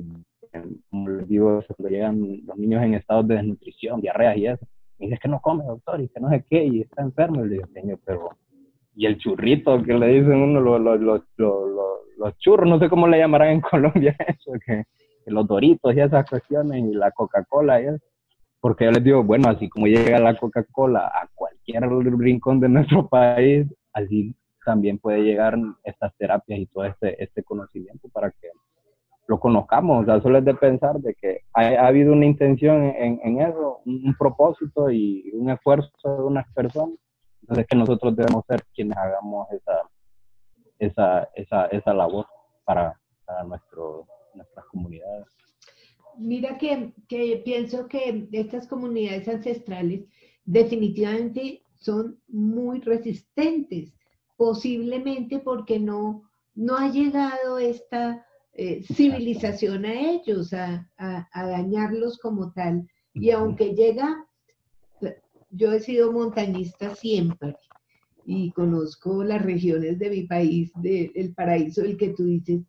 como les digo, cuando llegan los niños en estados de desnutrición, diarreas y eso, me dice, es que no come, doctor, y que no sé qué, y está enfermo. Y le digo, señor, pero y el churrito que le dicen uno, los churros, no sé cómo le llamarán en Colombia eso, que los Doritos y esas cuestiones, y la Coca-Cola y eso. Porque yo les digo, bueno, así como llega la Coca-Cola a cualquier rincón de nuestro país, así también puede llegar estas terapias y todo este conocimiento para que lo conozcamos. O sea, solo es de pensar de que ha habido una intención en eso, un propósito y un esfuerzo de unas personas. Entonces que nosotros debemos ser quienes hagamos esa labor para nuestras comunidades. Mira que pienso que estas comunidades ancestrales definitivamente son muy resistentes, posiblemente porque no ha llegado esta civilización a ellos, a dañarlos como tal. Y aunque llega, yo he sido montañista siempre y conozco las regiones de mi país, del paraíso del que tú dices.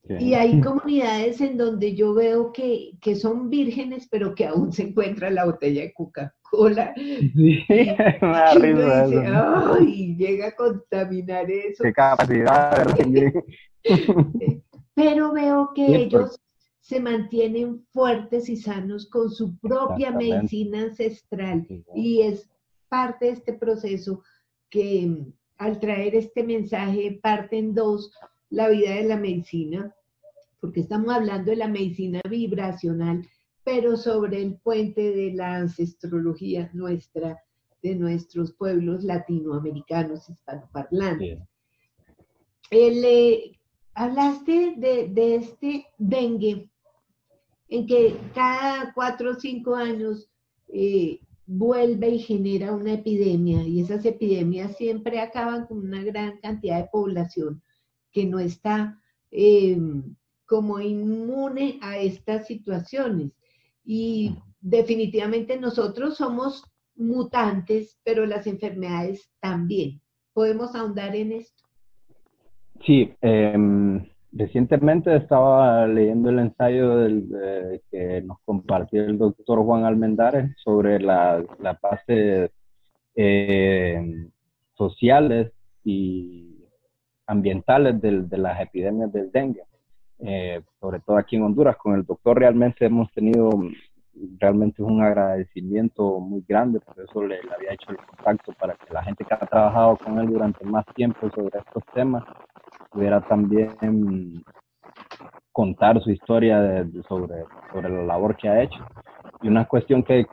Sí. Y hay comunidades en donde yo veo que son vírgenes, pero que aún se encuentra la botella de Coca-Cola. Sí, me da risa dice, eso. ¡Ay! Llega a contaminar eso. ¡Qué capacidad! Pero veo que sí, ellos se mantienen fuertes y sanos con su propia medicina ancestral. Y es parte de este proceso que al traer este mensaje parte en dos la vida de la medicina, porque estamos hablando de la medicina vibracional, pero sobre el puente de la ancestrología nuestra, de nuestros pueblos latinoamericanos hispanoparlantes. Sí. Hablaste de este dengue, en que cada 4 o 5 años vuelve y genera una epidemia, y esas epidemias siempre acaban con una gran cantidad de población que no está como inmune a estas situaciones. Y definitivamente nosotros somos mutantes, pero las enfermedades también. ¿Podemos ahondar en esto? Sí, recientemente estaba leyendo el ensayo que nos compartió el doctor Juan Almendares sobre las bases sociales y ambientales de las epidemias del dengue, sobre todo aquí en Honduras. Con el doctor realmente hemos tenido un agradecimiento muy grande, por eso le había hecho el contacto, para que la gente que ha trabajado con él durante más tiempo sobre estos temas pudiera también contar su historia sobre la labor que ha hecho. Y una cuestión que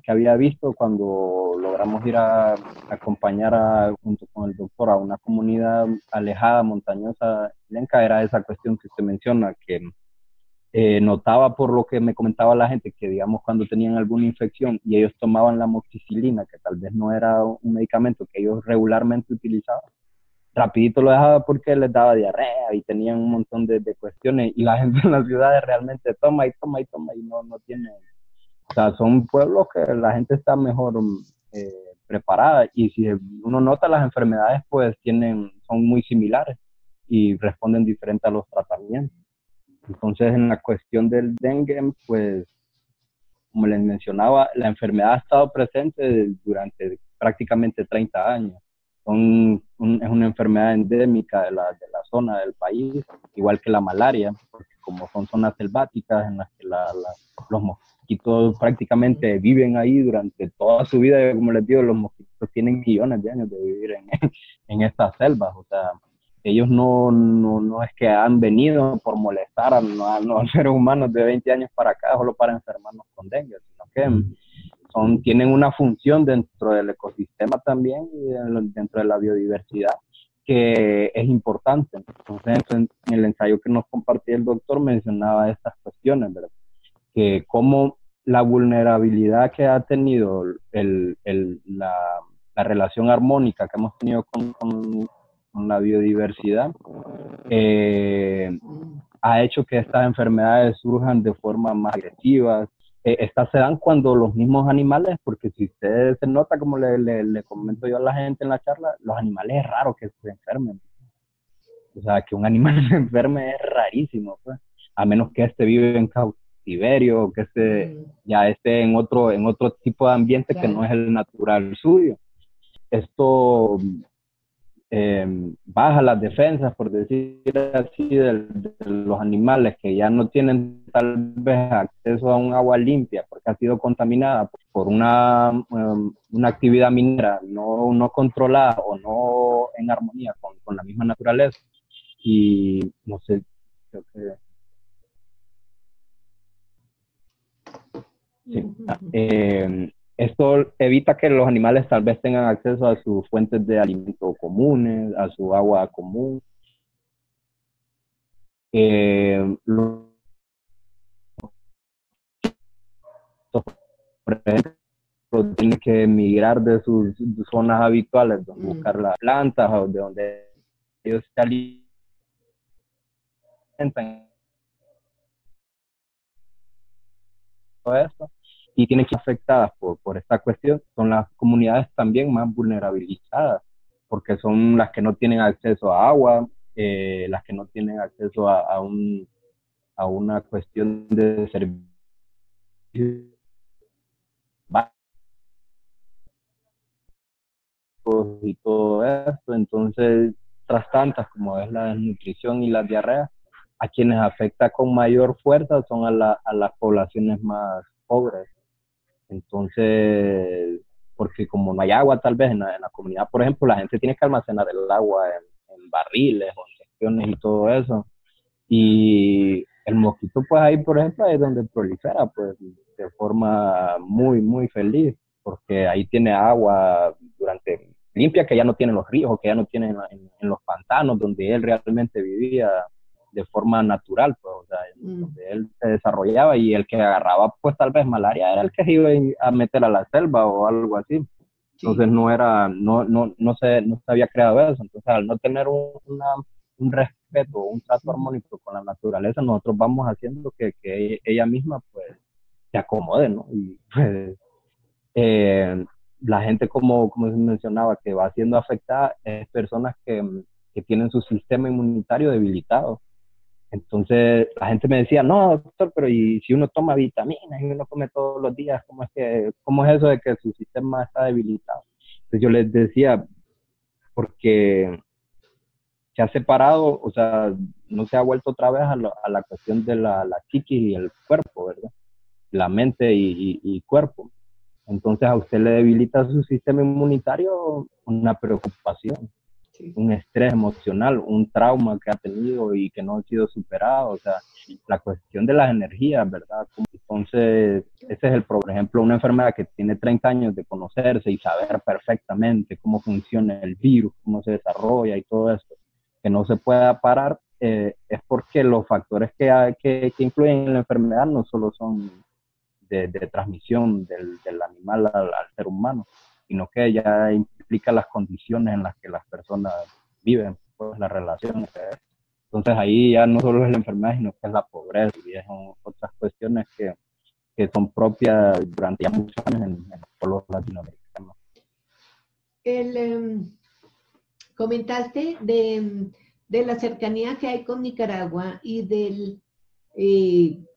había visto cuando logramos ir a acompañar junto con el doctor a una comunidad alejada, montañosa, lenca, era esa cuestión que usted menciona, que notaba por lo que me comentaba la gente, que digamos cuando tenían alguna infección y ellos tomaban la amoxicilina, que tal vez no era un medicamento que ellos regularmente utilizaban, rapidito lo dejaba porque les daba diarrea y tenían un montón de cuestiones, y la gente en las ciudades realmente toma y toma y toma y no tiene, o sea, son pueblos que la gente está mejor preparada, y si uno nota las enfermedades pues son muy similares y responden diferente a los tratamientos. Entonces en la cuestión del dengue, pues como les mencionaba, la enfermedad ha estado presente durante prácticamente 30 años. Es una enfermedad endémica de la zona del país, igual que la malaria, porque como son zonas selváticas en las que los mosquitos prácticamente viven ahí durante toda su vida. Como les digo, los mosquitos tienen millones de años de vivir en estas selvas. O sea, ellos no es que han venido por molestar a los seres humanos de 20 años para acá solo para enfermarnos con dengue, sino que tienen una función dentro del ecosistema también y dentro de la biodiversidad que es importante. Entonces, en el ensayo que nos compartía el doctor mencionaba estas cuestiones, ¿verdad? Que como la vulnerabilidad que ha tenido la relación armónica que hemos tenido con la biodiversidad, ha hecho que estas enfermedades surjan de forma más agresivas. Estas se dan cuando los mismos animales, porque si usted se nota, como le comento yo a la gente en la charla, los animales es raro que se enfermen. O sea, que un animal se enferme es rarísimo, pues, a menos que vive en cautiverio, que ya esté en otro tipo de ambiente, claro, que no es el natural suyo. Esto baja las defensas, por decir así, de los animales que ya no tienen tal vez acceso a un agua limpia porque ha sido contaminada por una actividad minera no controlada o no en armonía con la misma naturaleza. Y no sé, creo que... Sí. Esto evita que los animales tal vez tengan acceso a sus fuentes de alimento comunes, a su agua común. Por ejemplo, tienen que emigrar de sus zonas habituales, buscar las plantas o de donde ellos se alimentan. Todo esto. Y tienen que ser afectadas por esta cuestión, son las comunidades también más vulnerabilizadas, porque son las que no tienen acceso a agua, las que no tienen acceso a una cuestión de servicios y todo esto. Entonces, tras tantas como es la desnutrición y la diarrea, a quienes afecta con mayor fuerza son a las poblaciones más pobres. Entonces, porque como no hay agua tal vez en la comunidad, por ejemplo, la gente tiene que almacenar el agua en barriles o en gestiones y todo eso. Y el mosquito, pues ahí, por ejemplo, es donde prolifera, pues, de forma muy, muy feliz, porque ahí tiene agua limpia que ya no tienen los ríos, o que ya no tienen en los pantanos donde él realmente vivía de forma natural, pues, o sea, donde él se desarrollaba, y el que agarraba, pues, tal vez malaria era el que se iba a meter a la selva o algo así. Entonces no se había creado eso. Entonces, al no tener un respeto, un trato armónico con la naturaleza, nosotros vamos haciendo que ella misma, pues, se acomode, ¿no? Y pues la gente, como se mencionaba, que va siendo afectada, es personas que tienen su sistema inmunitario debilitado. Entonces la gente me decía, no, doctor, pero ¿y si uno toma vitaminas y uno come todos los días, cómo es eso de que su sistema está debilitado? Entonces yo les decía, porque se ha separado, o sea, no se ha vuelto otra vez a la cuestión de la psiquis y el cuerpo, ¿verdad? La mente y cuerpo. Entonces a usted le debilita su sistema inmunitario una preocupación, un estrés emocional, un trauma que ha tenido y que no ha sido superado, o sea, la cuestión de las energías, ¿verdad? Entonces, ese es por ejemplo, una enfermedad que tiene 30 años de conocerse y saber perfectamente cómo funciona el virus, cómo se desarrolla y todo esto, que no se pueda parar, es porque los factores que influyen en la enfermedad no solo son de transmisión del animal al ser humano, sino que ya implica las condiciones en las que las personas viven, pues las relaciones. Entonces ahí ya no solo es la enfermedad, sino que es la pobreza y son otras cuestiones que son propias durante ya muchos años en los pueblos latinoamericanos. Comentaste de la cercanía que hay con Nicaragua y del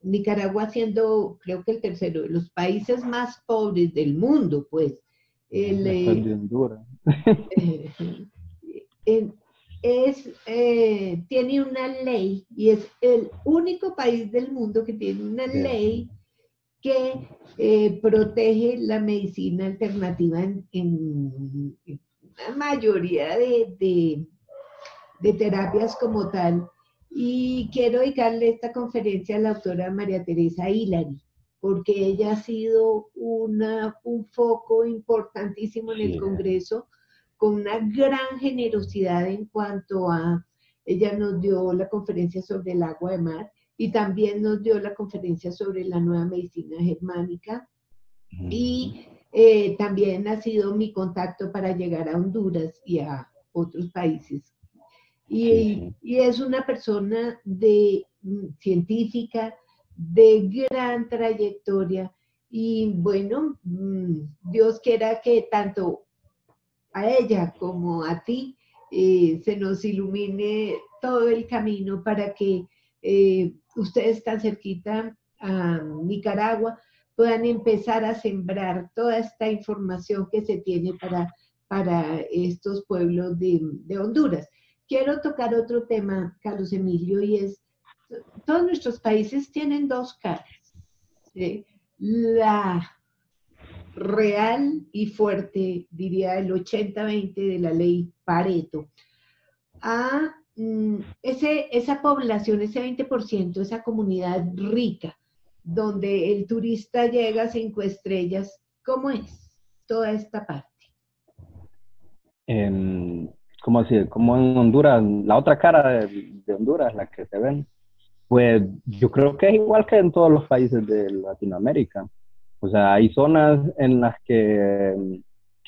Nicaragua siendo, creo que el tercero de los países más pobres del mundo, pues. De Honduras. Tiene una ley, y es el único país del mundo que tiene una ley que protege la medicina alternativa en la mayoría de terapias como tal. Y quiero dedicarle esta conferencia a la doctora María Teresa Hilary, porque ella ha sido un foco importantísimo en el Congreso, con una gran generosidad en cuanto a, ella nos dio la conferencia sobre el agua de mar y también nos dio la conferencia sobre la nueva medicina germánica, y también ha sido mi contacto para llegar a Honduras y a otros países. Y es una persona científica de gran trayectoria, y bueno, Dios quiera que tanto a ella como a ti se nos ilumine todo el camino para que ustedes tan cerquita a Nicaragua puedan empezar a sembrar toda esta información que se tiene para estos pueblos de Honduras. Quiero tocar otro tema, Carlos Emilio, y es, todos nuestros países tienen dos caras. La real y fuerte, diría el 80-20 de la ley Pareto, a esa población, ese 20%, esa comunidad rica, donde el turista llega a 5 estrellas. ¿Cómo es toda esta parte? Como en Honduras, la otra cara de Honduras, la que se ven, pues yo creo que es igual que en todos los países de Latinoamérica. O sea, hay zonas en las que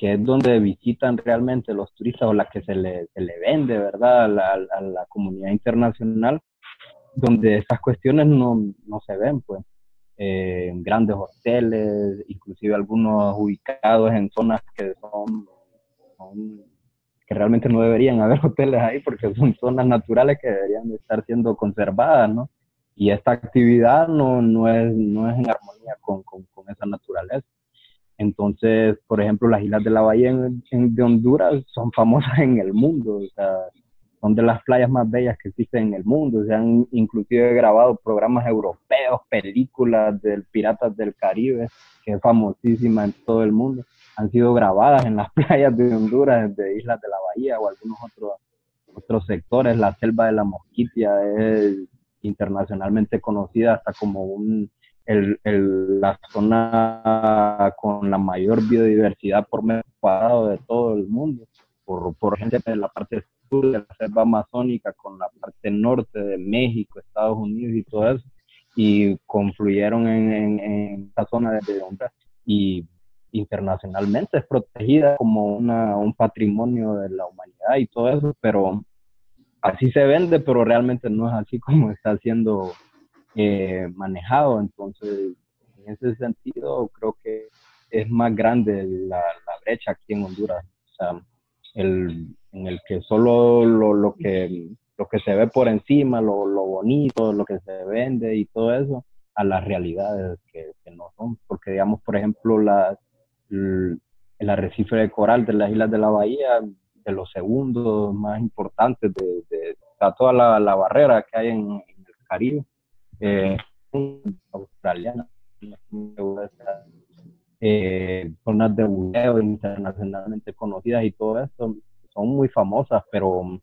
es donde visitan realmente los turistas, o las que se le vende, ¿verdad?, a la comunidad internacional, donde estas cuestiones no se ven, pues. Grandes hoteles, inclusive algunos ubicados en zonas que que realmente no deberían haber hoteles ahí, porque son zonas naturales que deberían estar siendo conservadas, ¿no? Y esta actividad no es en armonía con esa naturaleza. Entonces, por ejemplo, las Islas de la Bahía de Honduras son famosas en el mundo, o sea, son de las playas más bellas que existen en el mundo. Se han inclusive grabado programas europeos, películas del Piratas del Caribe, que es famosísima en todo el mundo. Han sido grabadas en las playas de Honduras, de Islas de la Bahía o algunos otros sectores. La selva de la Mosquitia es internacionalmente conocida hasta como la zona con la mayor biodiversidad por metro cuadrado de todo el mundo, por gente de la parte sur de la selva amazónica con la parte norte de México, Estados Unidos y todo eso, y confluyeron en esta zona de Honduras, y internacionalmente es protegida como un patrimonio de la humanidad y todo eso, pero así se vende, pero realmente no es así como está siendo manejado. Entonces, en ese sentido, creo que es más grande la brecha aquí en Honduras. O sea, en el que solo lo que se ve por encima, lo bonito, lo que se vende y todo eso, a las realidades que no son. Porque, digamos, por ejemplo, el arrecife de coral de las Islas de la Bahía, de los segundos más importantes de toda la barrera que hay en el Caribe, australiana, zonas de buceo internacionalmente conocidas y todo esto son muy famosas, pero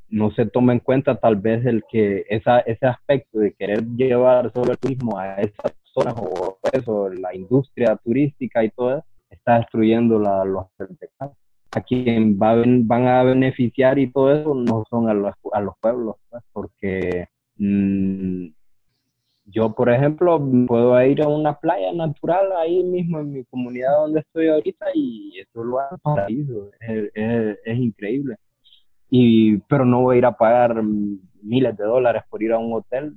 no se toma en cuenta tal vez ese aspecto de querer llevar solo el turismo a esas zonas o eso, la industria turística y todo eso, está destruyendo los artesanos. A quien van a beneficiar y todo eso no son a los pueblos, pues, porque yo, por ejemplo, puedo ir a una playa natural ahí mismo en mi comunidad donde estoy ahorita y eso lo hace paraíso, es increíble. Pero no voy a ir a pagar miles de dólares por ir a un hotel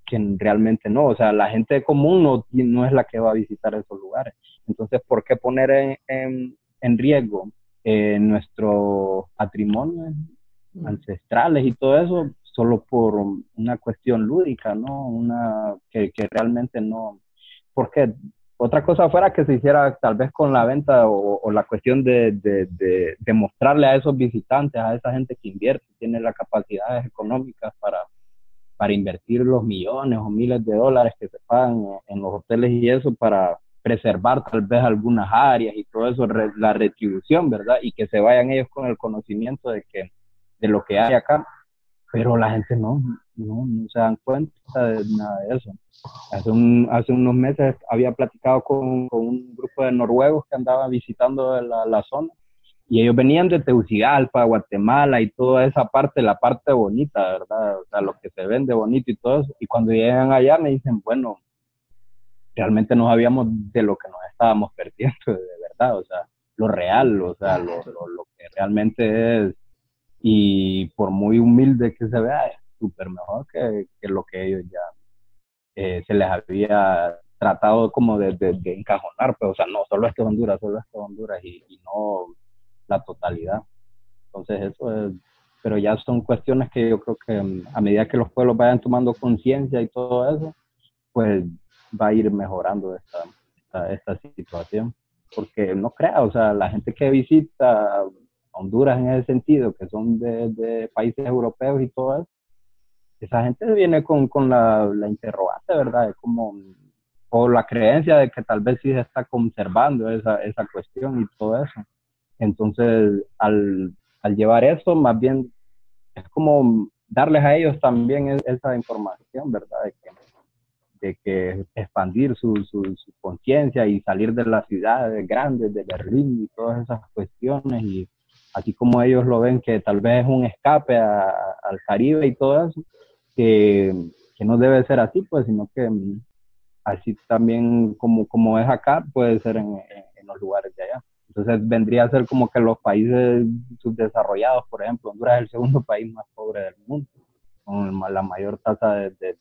que realmente no. O sea, la gente común no es la que va a visitar esos lugares. Entonces, ¿por qué poner en riesgo nuestros patrimonios ancestrales y todo eso solo por una cuestión lúdica, ¿no? Que realmente no. Porque otra cosa fuera que se hiciera tal vez con la venta o la cuestión de mostrarle a esos visitantes, a esa gente que invierte, tiene las capacidades económicas para invertir los millones o miles de dólares que se pagan en los hoteles y eso para preservar tal vez algunas áreas y todo eso, la retribución, ¿verdad? Y que se vayan ellos con el conocimiento de lo que hay acá, pero la gente no se dan cuenta de nada de eso. Hace unos meses había platicado con un grupo de noruegos que andaba visitando la zona, y ellos venían de Tegucigalpa, Guatemala y toda esa parte, la parte bonita, ¿verdad? O sea, lo que se vende bonito y todo eso, y cuando llegan allá me dicen, bueno, realmente no sabíamos de lo que nos estábamos perdiendo, de verdad, o sea, lo real, o sea, lo que realmente es, y por muy humilde que se vea, es súper mejor que lo que ellos ya se les había tratado como de encajonar, pues, o sea, no, solo esto es Honduras, y no la totalidad. Entonces eso es, pero ya son cuestiones que yo creo que a medida que los pueblos vayan tomando conciencia y todo eso, pues va a ir mejorando esta situación. Porque no crea, o sea, la gente que visita Honduras en ese sentido, que son de países europeos y todo eso, esa gente viene con la interrogante, ¿verdad? Es como, o la creencia de que tal vez sí se está conservando esa cuestión y todo eso. Entonces, al llevar eso, más bien es como darles a ellos también esa información, ¿verdad? De que expandir su conciencia y salir de las ciudades grandes, de Berlín y todas esas cuestiones, y así como ellos lo ven que tal vez es un escape al Caribe y todo eso, que no debe ser así, pues, sino que así también como es acá, puede ser en los lugares de allá. Entonces vendría a ser como que los países subdesarrollados, por ejemplo, Honduras es el segundo país más pobre del mundo, con la mayor tasa de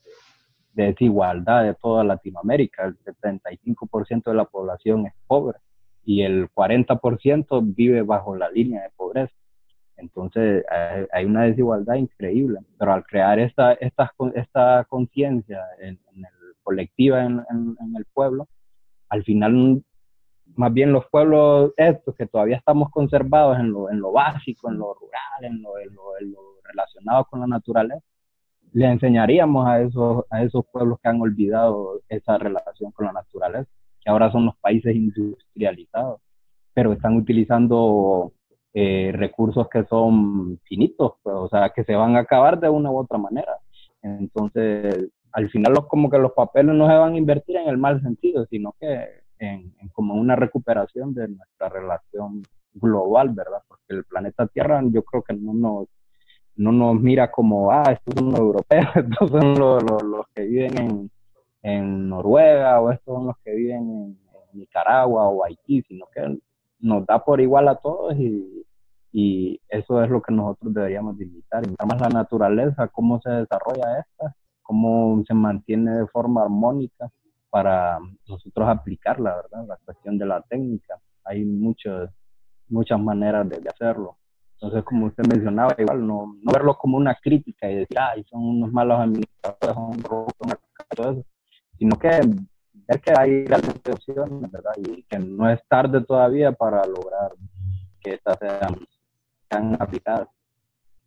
desigualdad de toda Latinoamérica. El 75% de la población es pobre y el 40% vive bajo la línea de pobreza. Entonces hay una desigualdad increíble, pero al crear esta conciencia colectiva en el pueblo, al final más bien los pueblos estos que todavía estamos conservados en lo básico, en lo rural, en lo relacionado con la naturaleza, le enseñaríamos a esos pueblos que han olvidado esa relación con la naturaleza, que ahora son los países industrializados, pero están utilizando recursos que son finitos, pues, o sea, que se van a acabar de una u otra manera. Entonces, al final como que los papeles no se van a invertir en el mal sentido, sino que en como una recuperación de nuestra relación global, ¿verdad? Porque el planeta Tierra yo creo que no nos mira como, estos son los europeos, estos son los que viven en Noruega, o estos son los que viven en Nicaragua o Haití, sino que nos da por igual a todos y eso es lo que nosotros deberíamos de imitar. Imitar más la naturaleza, cómo se desarrolla esta, cómo se mantiene de forma armónica para nosotros aplicarla, ¿verdad? La cuestión de la técnica. Hay muchas maneras de hacerlo. Entonces, como usted mencionaba, igual no verlo como una crítica y decir, son unos malos administradores, son corruptos, todo eso, sino que ver que hay realmente opciones, ¿verdad? Y que no es tarde todavía para lograr que estas sean aplicadas,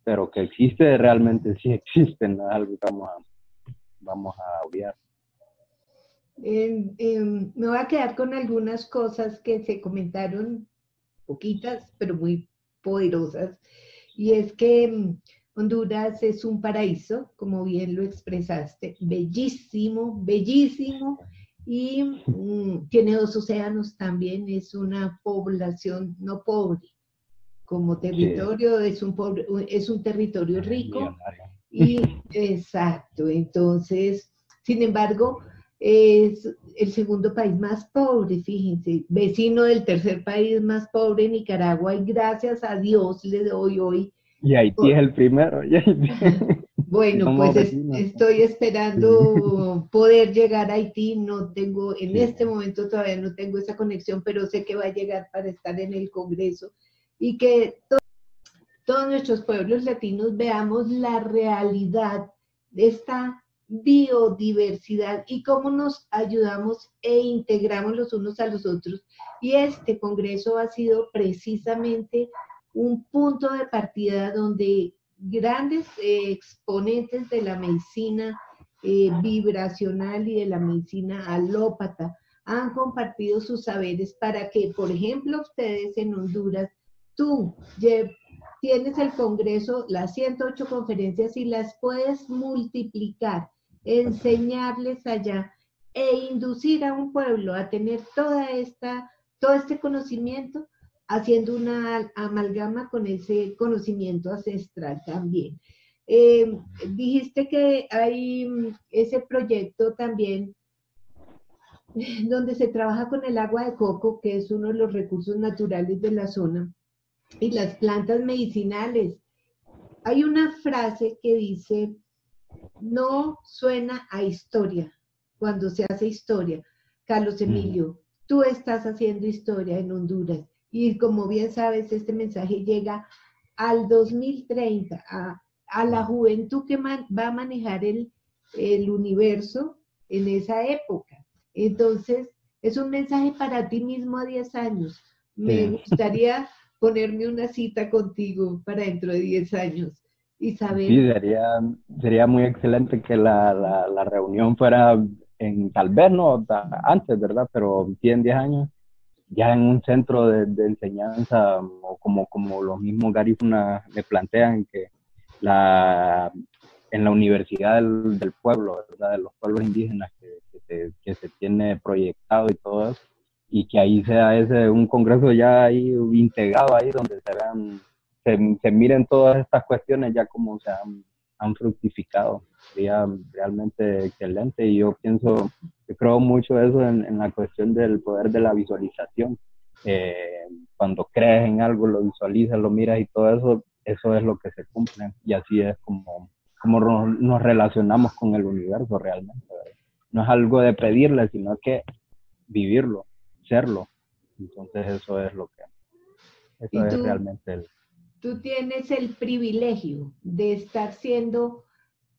pero que existe, realmente sí existe, no es algo que vamos a obviar. Me voy a quedar con algunas cosas que se comentaron, poquitas, pero muy poderosas, y es que Honduras es un paraíso, como bien lo expresaste, bellísimo, bellísimo, y tiene 2 océanos también, es una población no pobre, como territorio, sí. Es un territorio rico, y exacto, entonces, sin embargo, es el segundo país más pobre, fíjense, vecino del tercer país más pobre, Nicaragua, y gracias a Dios le doy hoy. Y Haití es el primero. Bueno, pues estoy esperando poder llegar a Haití, no tengo, en este momento todavía no tengo esa conexión, pero sé que va a llegar para estar en el Congreso y que todos nuestros pueblos latinos veamos la realidad de esta biodiversidad y cómo nos ayudamos e integramos los unos a los otros. Y este congreso ha sido precisamente un punto de partida donde grandes exponentes de la medicina vibracional y de la medicina alópata han compartido sus saberes para que, por ejemplo, ustedes en Honduras, tú tienes el Congreso, las 108 conferencias y las puedes multiplicar, enseñarles allá e inducir a un pueblo a tener todo este conocimiento, haciendo una amalgama con ese conocimiento ancestral también. Dijiste que hay ese proyecto también donde se trabaja con el agua de coco, que es uno de los recursos naturales de la zona, y las plantas medicinales. Hay una frase que dice, no suena a historia cuando se hace historia. Carlos Emilio, tú estás haciendo historia en Honduras y como bien sabes, este mensaje llega al 2030, a la juventud que va a manejar el universo en esa época. Entonces, es un mensaje para ti mismo a 10 años. Me gustaría ponerme una cita contigo para dentro de 10 años y saber. Sí, sería muy excelente que la reunión fuera tal vez no antes, ¿verdad? Pero sí en 10 años, ya en un centro de enseñanza, o como los mismos garífunas me plantean, que en la universidad del pueblo, ¿verdad? De los pueblos indígenas que se tiene proyectado y todo eso, y que ahí sea un congreso ya ahí integrado ahí donde se miren todas estas cuestiones ya como se han fructificado. Sería realmente excelente y yo creo mucho eso en la cuestión del poder de la visualización. Cuando crees en algo, lo visualizas, lo miras y todo eso es lo que se cumple y así es como nos relacionamos con el universo realmente, ¿verdad? No es algo de pedirle, sino que vivirlo, serlo. Entonces eso es realmente Tú tienes el privilegio de estar siendo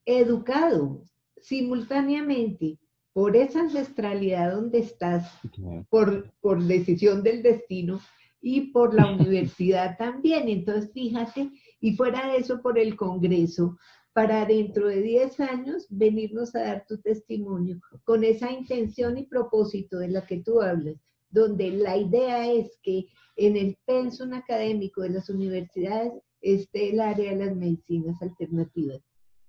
educado simultáneamente por esa ancestralidad donde estás, Sí. por decisión del destino y por la universidad también. Entonces, fíjate, y fuera de eso, por el Congreso, para dentro de 10 años venirnos a dar tu testimonio con esa intención y propósito de la que tú hablas, donde la idea es que en el pensum académico de las universidades esté el área de las medicinas alternativas.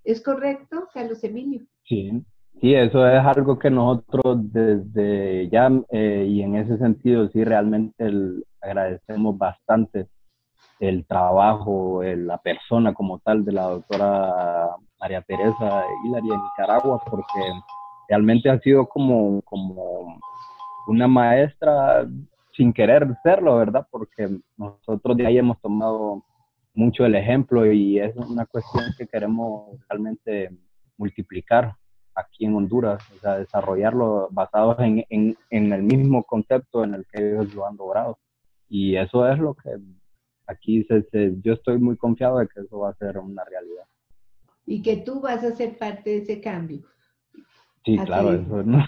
¿Es correcto, Carlos Emilio? Sí, sí, eso es algo que nosotros desde ya, y en ese sentido sí realmente agradecemos bastante el trabajo, la persona como tal de la doctora María Teresa Hilary en Nicaragua, porque realmente ha sido como una maestra sin querer serlo, ¿verdad? Porque nosotros de ahí hemos tomado mucho el ejemplo y es una cuestión que queremos realmente multiplicar aquí en Honduras, o sea, desarrollarlo basados en el mismo concepto en el que ellos lo han logrado. Y eso es lo que aquí yo estoy muy confiado de que eso va a ser una realidad. Y que tú vas a ser parte de ese cambio. Sí, claro, Hacer. eso, ¿no?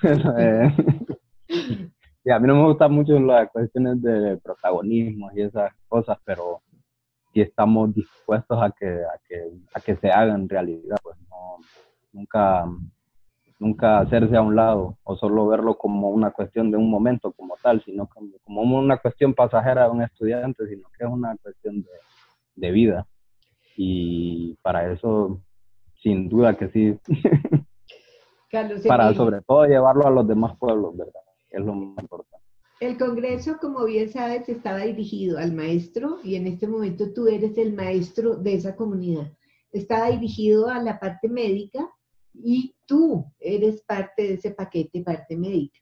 Y a mí no me gustan mucho las cuestiones de protagonismo y esas cosas, pero si estamos dispuestos a que se hagan realidad, pues no, nunca, nunca hacerse a un lado o solo verlo como una cuestión de un momento como tal, sino como una cuestión pasajera de un estudiante, sino que es una cuestión de vida. Y para eso, sin duda que sí, Carlos para Emilio, sobre todo llevarlo a los demás pueblos, ¿verdad? Es lo más importante. el Congreso, como bien sabes, estaba dirigido al maestro y en este momento tú eres el maestro de esa comunidad. Estaba dirigido a la parte médica y tú eres parte de ese paquete, parte médica.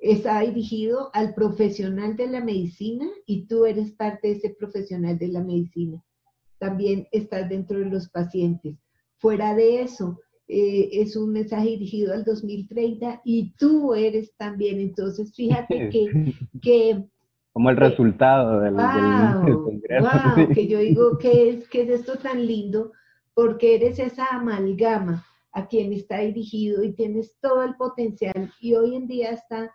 Está dirigido al profesional de la medicina y tú eres parte de ese profesional de la medicina. También estás dentro de los pacientes. Fuera de eso, es un mensaje dirigido al 2030 y tú eres también. Entonces, fíjate que Como el resultado del wow, Congreso. wow, que Sí. yo digo, qué es esto tan lindo? Porque eres esa amalgama a quien está dirigido y tienes todo el potencial. Y hoy en día está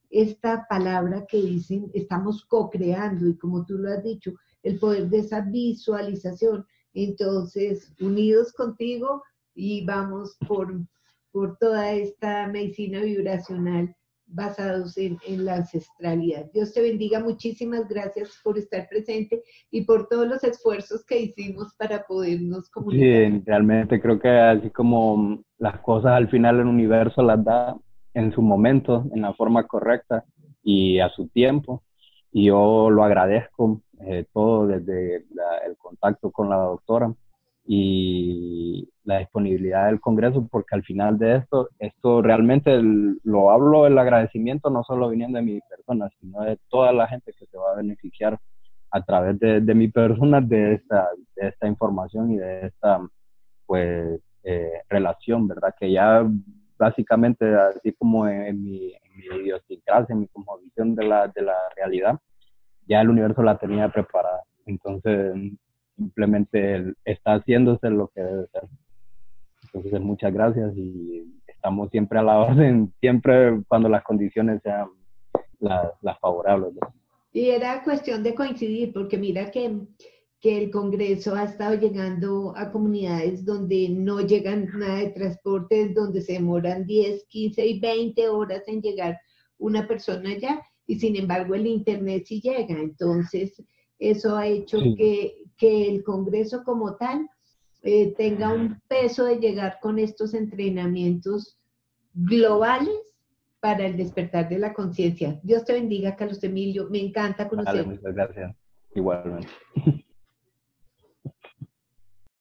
esta palabra que dicen, estamos co-creando, y como tú lo has dicho, el poder de esa visualización. Entonces, unidos contigo y vamos por toda esta medicina vibracional basados en la ancestralidad. Dios te bendiga, muchísimas gracias por estar presente y por todos los esfuerzos que hicimos para podernos comunicar. Sí, realmente creo que así como las cosas al final el universo las da en su momento, en la forma correcta y a su tiempo. Y yo lo agradezco todo desde el contacto con la doctora y la disponibilidad del Congreso, porque al final de esto realmente lo hablo el agradecimiento no solo viniendo de mi persona, sino de toda la gente que se va a beneficiar a través de mi persona de esta información y de esta pues relación, ¿verdad? Que ya básicamente así como en mi idiosincrasia, en mi cosmovisión de la realidad, ya el universo la tenía preparada. Entonces simplemente está haciéndose lo que debe ser. Entonces muchas gracias y estamos siempre a la orden, siempre cuando las condiciones sean las favorables, ¿verdad? Y era cuestión de coincidir, porque mira que el Congreso ha estado llegando a comunidades donde no llegan nada de transportes, donde se demoran 10, 15 y 20 horas en llegar una persona allá, y sin embargo el Internet sí llega. Entonces, eso ha hecho Sí. que el Congreso como tal tenga un peso de llegar con estos entrenamientos globales para el despertar de la conciencia. Dios te bendiga, Carlos Emilio. Me encanta Vale, conocerte. muchas gracias. Igualmente.